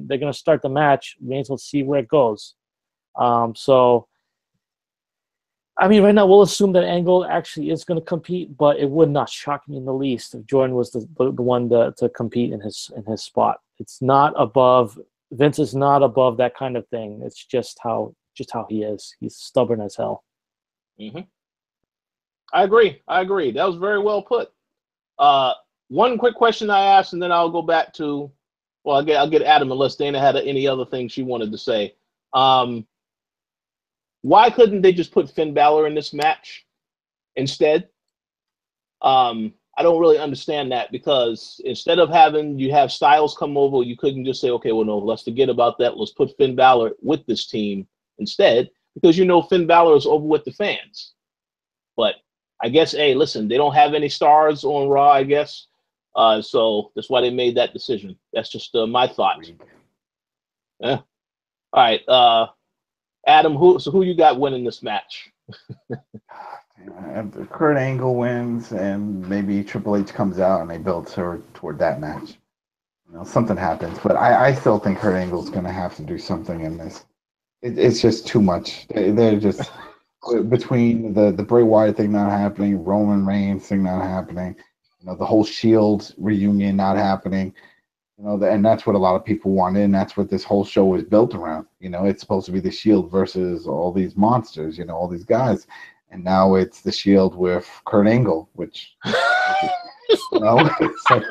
they're going to start the match. We may as well see where it goes. Right now we'll assume that Angle actually is going to compete, but it would not shock me in the least if Jordan was the one to compete in his spot. It's not above, Vince is not above that kind of thing. It's just how he is. He's stubborn as hell. Mm-hmm. I agree. That was very well put. One quick question I asked, and then I'll go back to, I'll get Adam unless Dana had any other thing she wanted to say. Why couldn't they just put Finn Balor in this match instead? I don't really understand that, because instead of you have Styles come over, you couldn't just say, okay, well, no, let's forget about that. Let's put Finn Balor with this team instead, because Finn Balor is over with the fans. But I guess, hey, listen, they don't have any stars on Raw, I guess. So that's why they made that decision. That's just my thoughts. Yeah. All right. Adam, who you got winning this match? Kurt Angle wins, and maybe Triple H comes out and they build toward that match. Something happens, but I still think Kurt Angle's going to have to do something in this. It's just too much. They're just between the Bray Wyatt thing not happening, Roman Reigns thing not happening, the whole Shield reunion not happening. And that's what a lot of people wanted, and that's what this whole show was built around. It's supposed to be the Shield versus all these monsters, all these guys. And now it's the Shield with Kurt Angle, which, it's like,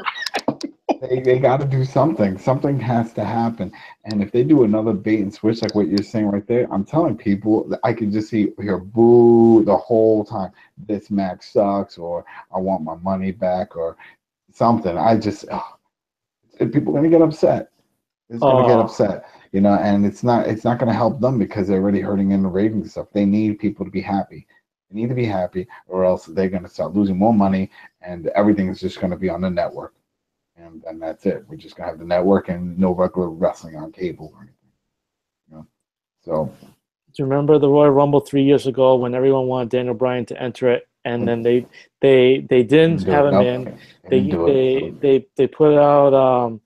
they got to do something. Something has to happen. And if they do another bait and switch like what you're saying right there, I'm telling people that I can just hear boo the whole time. This match sucks, or I want my money back, or something. People are going to get upset. It's going to get upset, and it's not going to help them because they're already hurting in the ratings stuff. They need people to be happy. They need to be happy, or else they're going to start losing more money, and everything's just going to be on the network. And that's it. We're just going to have the network and no regular wrestling on cable or anything. So. Do you remember the Royal Rumble 3 years ago when everyone wanted Daniel Bryan to enter it, and then they didn't have him in. They put out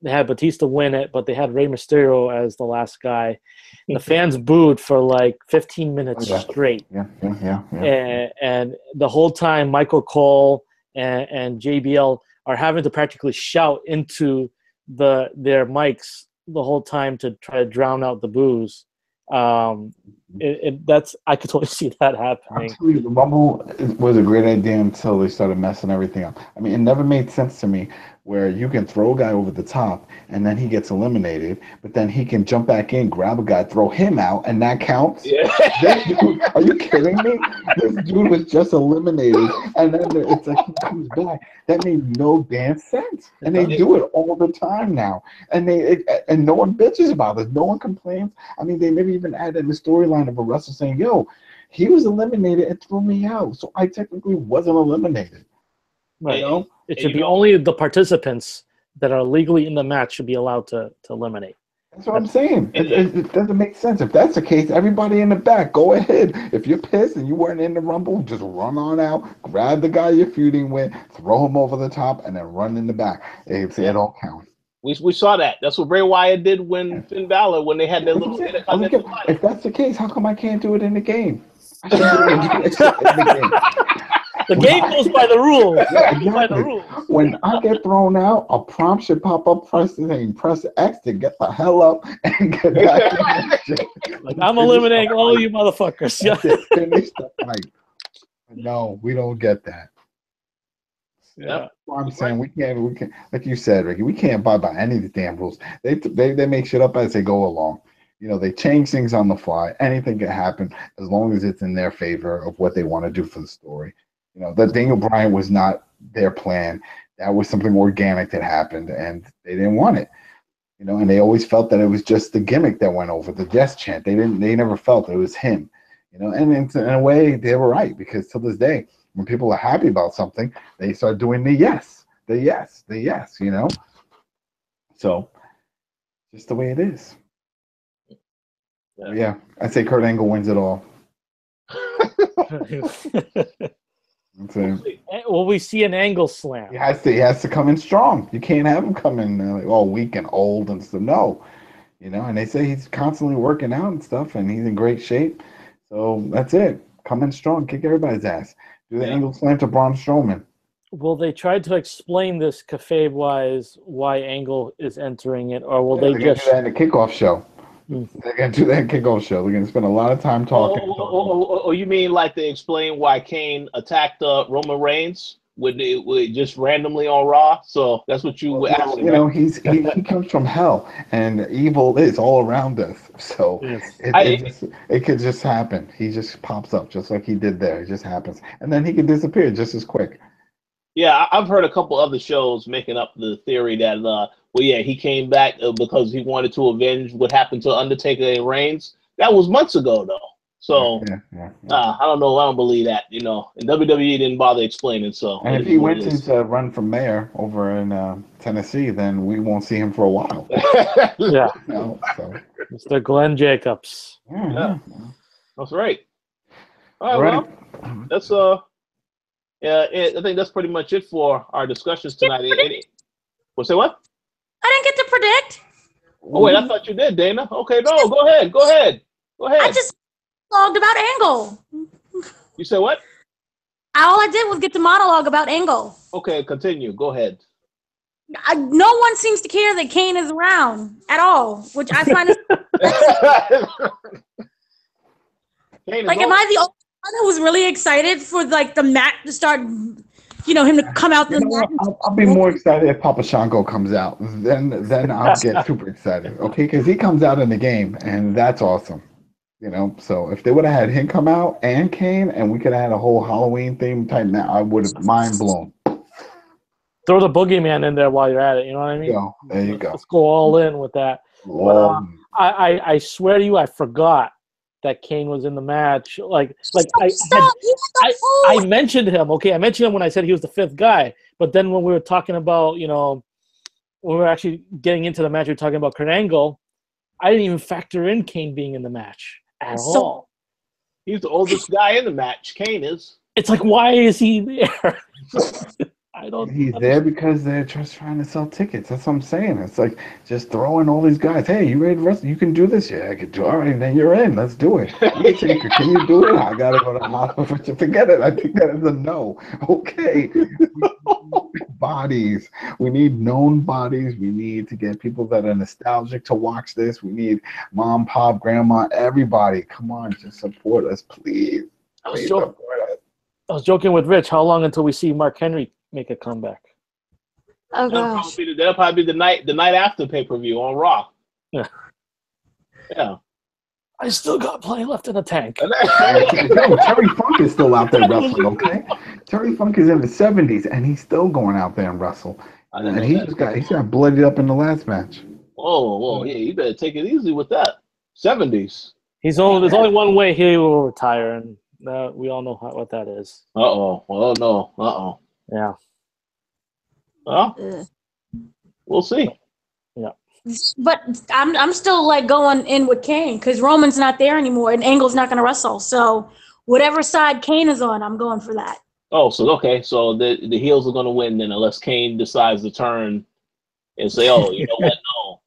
they had Batista win it, but they had Rey Mysterio as the last guy. The fans booed for like 15 minutes straight. Yeah. And the whole time, Michael Cole and JBL are having to practically shout into their mics the whole time to try to drown out the boos. I could totally see that happening. Absolutely. The Rumble was a great idea until they started messing everything up. It never made sense to me where you can throw a guy over the top and then he gets eliminated, but then he can jump back in, grab a guy, throw him out, and that counts? Yeah. Dude, are you kidding me? This dude was just eliminated, and then it's like he comes back. That made no damn sense. And they do it all the time now. And no one bitches about it. No one complains. They maybe even added in the storyline of a wrestler saying, yo, he was eliminated and threw me out, so I technically wasn't eliminated. Right. It should be only the participants that are legally in the match should be allowed to eliminate. That's what I'm saying. It doesn't make sense. If that's the case, everybody in the back, go ahead. If you're pissed and you weren't in the Rumble, just run on out, grab the guy you're feuding with, throw him over the top, and then run in the back. It all counts. We saw that. That's what Bray Wyatt did when Finn Balor, when they had their little... If that's the case, how come I can't do it in the game? The game goes by the rules. Yeah, Goes by the exactly. rules. When I get thrown out, a prompt should pop up. Press X to get the hell up and get back in that shit. Like, I'm eliminating all you motherfuckers. Yeah. Finish the fight. No, we don't get that. Yeah. I'm saying we can't, like you said, Ricky, we can't abide by any of the damn rules. They make shit up as they go along. You know, they change things on the fly. Anything can happen as long as it's in their favor of what they want to do for the story. You know, that Daniel Bryan was not their plan. That was something organic that happened, and they didn't want it. You know, and they always felt that it was just the gimmick that went over, the yes chant. They never felt it was him. You know, and in a way, they were right, because to this day, when people are happy about something, they start doing the yes, you know? So, just the way it is. Yeah, I say Kurt Angle wins it all. That's it. Will we see an Angle slam? He has to come in strong. You can't have him come in like all weak and old and stuff. No. You know, and they say he's constantly working out and stuff, and he's in great shape. So that's it. Come in strong, kick everybody's ass. Do the Angle slam to Braun Strowman. Will they try to explain this kayfabe-wise why Angle is entering it, or will they just do that in the kickoff show? They're gonna do that in kickoff show. They're gonna spend a lot of time talking. Oh, you mean like they explain why Kane attacked Roman Reigns with just randomly on Raw? So that's what you were asking. You know, he comes from hell, and evil is all around us. So it could just happen. He just pops up just like he did there. It just happens, and then he could disappear just as quick. Yeah, I've heard a couple other shows making up the theory that he came back because he wanted to avenge what happened to Undertaker and Reigns. That was months ago, though. So I don't know. I don't believe that. You know, and WWE didn't bother explaining. So, and if he went to run for mayor over in Tennessee, then we won't see him for a while. Yeah, so. Mr. Glenn Jacobs. Yeah. That's right. All right. Well, that's I think that's pretty much it for our discussions tonight. Say what? I didn't get to predict. Oh wait, I thought you did, Dana. Okay, no, go ahead. I just monologued about Angle. You said what? All I did was get to monologue about Angle. Okay, continue. Go ahead. No one seems to care that Kane is around at all, which I find like, am I the only one who was really excited for like the match to start? You know, him to come out. I'll be more excited if Papa Shango comes out. Then I'll get super excited. Okay, because he comes out in the game, and that's awesome. You know, so if they would have had him come out and Kane, and we could have had a whole Halloween theme type, now I would have mind blown. Throw the boogeyman in there while you're at it. You know what I mean? There you go. Let's go all in with that. But, I swear to you, I forgot that Kane was in the match. I mentioned him. Okay, I mentioned him when I said he was the fifth guy. But then when we were talking about, you know, when we were actually getting into the match, we were talking about Kurt Angle. I didn't even factor in Kane being in the match at all. He's the oldest guy in the match. Kane is. It's like, why is he there? He's there because they're just trying to sell tickets. That's what I'm saying. It's like just throwing all these guys. Hey, you ready to wrestle? You can do this. Yeah, I can do. All right, then you're in. Let's do it. Taker, can you do it? I gotta go to the hospital. Forget it. I think that is a no. Okay. Bodies. We need known bodies. We need to get people that are nostalgic to watch this. We need mom, pop, grandma, everybody. Come on, just support us, please. I was joking with Rich. How long until we see Mark Henry make a comeback? Oh gosh. That'll probably be the night after pay-per-view on Raw. Yeah. Yeah. I still got plenty left in the tank. Terry Funk is still out there wrestling, okay? Terry Funk is in the 70s, and he's still going out there and wrestle. And he got bloodied up in the last match. Oh, yeah, you better take it easy with that. 70s. There's only one way he will retire, and we all know what that is. Uh-oh. Oh, no. Uh-oh. Yeah. Well, we'll see. Yeah. But I'm still like going in with Kane because Roman's not there anymore and Angle's not going to wrestle. So whatever side Kane is on, I'm going for that. Oh, so the heels are going to win then, unless Kane decides to turn and say, "Oh, you know what? No,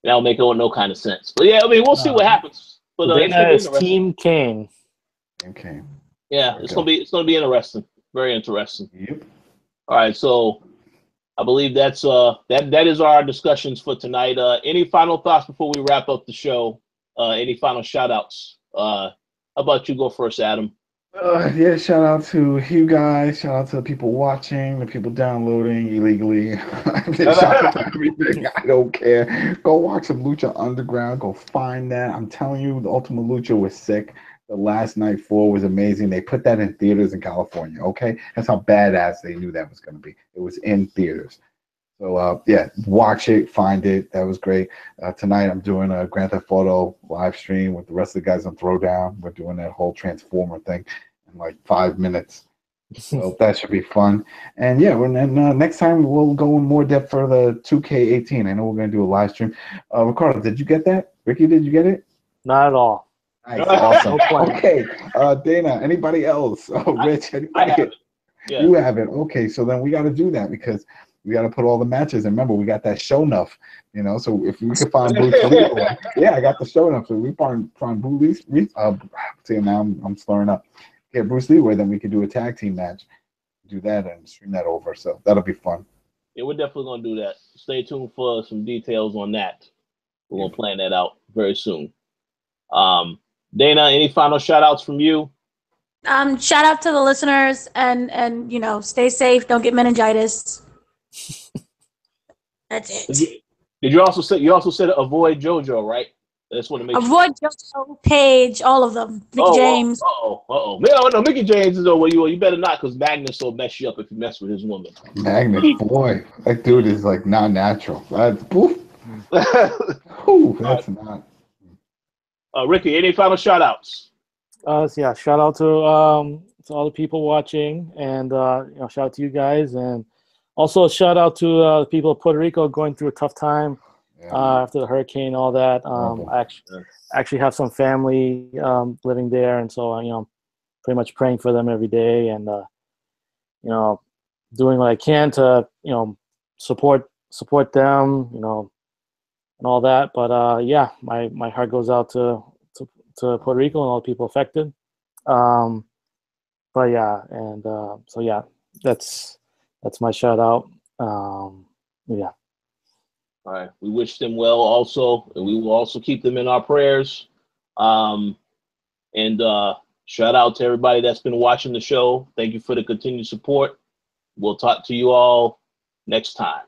that'll make no kind of sense." But yeah, I mean, we'll see what happens. But Dana is Team Kane. Okay. Yeah, it's gonna be interesting. Very interesting. Yep. All right, so I believe that's that is our discussions for tonight. Any final thoughts before we wrap up the show? Any final shout outs? How about you go first, Adam? Yeah, shout out to you guys. Shout out to the people watching, the people downloading illegally. Shout out to everything. I don't care. Go watch some Lucha Underground. Go find that. I'm telling you, the Ultima Lucha was sick. The last night 4 was amazing. They put that in theaters in California. Okay, that's how badass they knew that was going to be. It was in theaters. So yeah, watch it, find it. That was great. Tonight I'm doing a Grand Theft Auto live stream with the rest of the guys on Throwdown. We're doing that whole Transformer thing in like 5 minutes. So that should be fun. And yeah, next time we'll go in more depth for the 2K18. I know we're going to do a live stream. Ricardo, did you get that? Ricky, did you get it? Not at all. Nice, awesome. No Okay, Dana, anybody else? Oh, Rich, anybody? I have it. Yeah. You have it. Okay, so then we got to do that because we got to put all the matches. And remember, we got that show enough, you know. So if we can find Bruce Lee, yeah, I got the show enough. So we find Bruce Lee. See, now I'm slurring up. Get Bruce Lee, then we could do a tag team match. Do that and stream that over. So that'll be fun. Yeah, we're definitely gonna do that. Stay tuned for some details on that. We're gonna plan that out very soon. Dana, any final shout outs from you? Shout out to the listeners and you know, stay safe, don't get meningitis. That's it. Did you also said avoid JoJo, right? That's what it makes. Avoid JoJo, Paige, all of them. Mickey James. No, Mickey James is over you. You better not, because Magnus will mess you up if you mess with his woman. Magnus, boy, that dude is like not natural. That's poof. Ooh, that's not. Ricky, any final shout outs? Yeah, shout out to all the people watching, and shout out to you guys, and also a shout out to the people of Puerto Rico going through a tough time after the hurricane, all that. I actually have some family living there, and so pretty much praying for them every day, and doing what I can to support them, and all that. But yeah, my heart goes out to Puerto Rico and all the people affected. But yeah, and so yeah, that's my shout out. Yeah. All right. We wish them well also, and we will also keep them in our prayers. And shout out to everybody that's been watching the show. Thank you for the continued support. We'll talk to you all next time.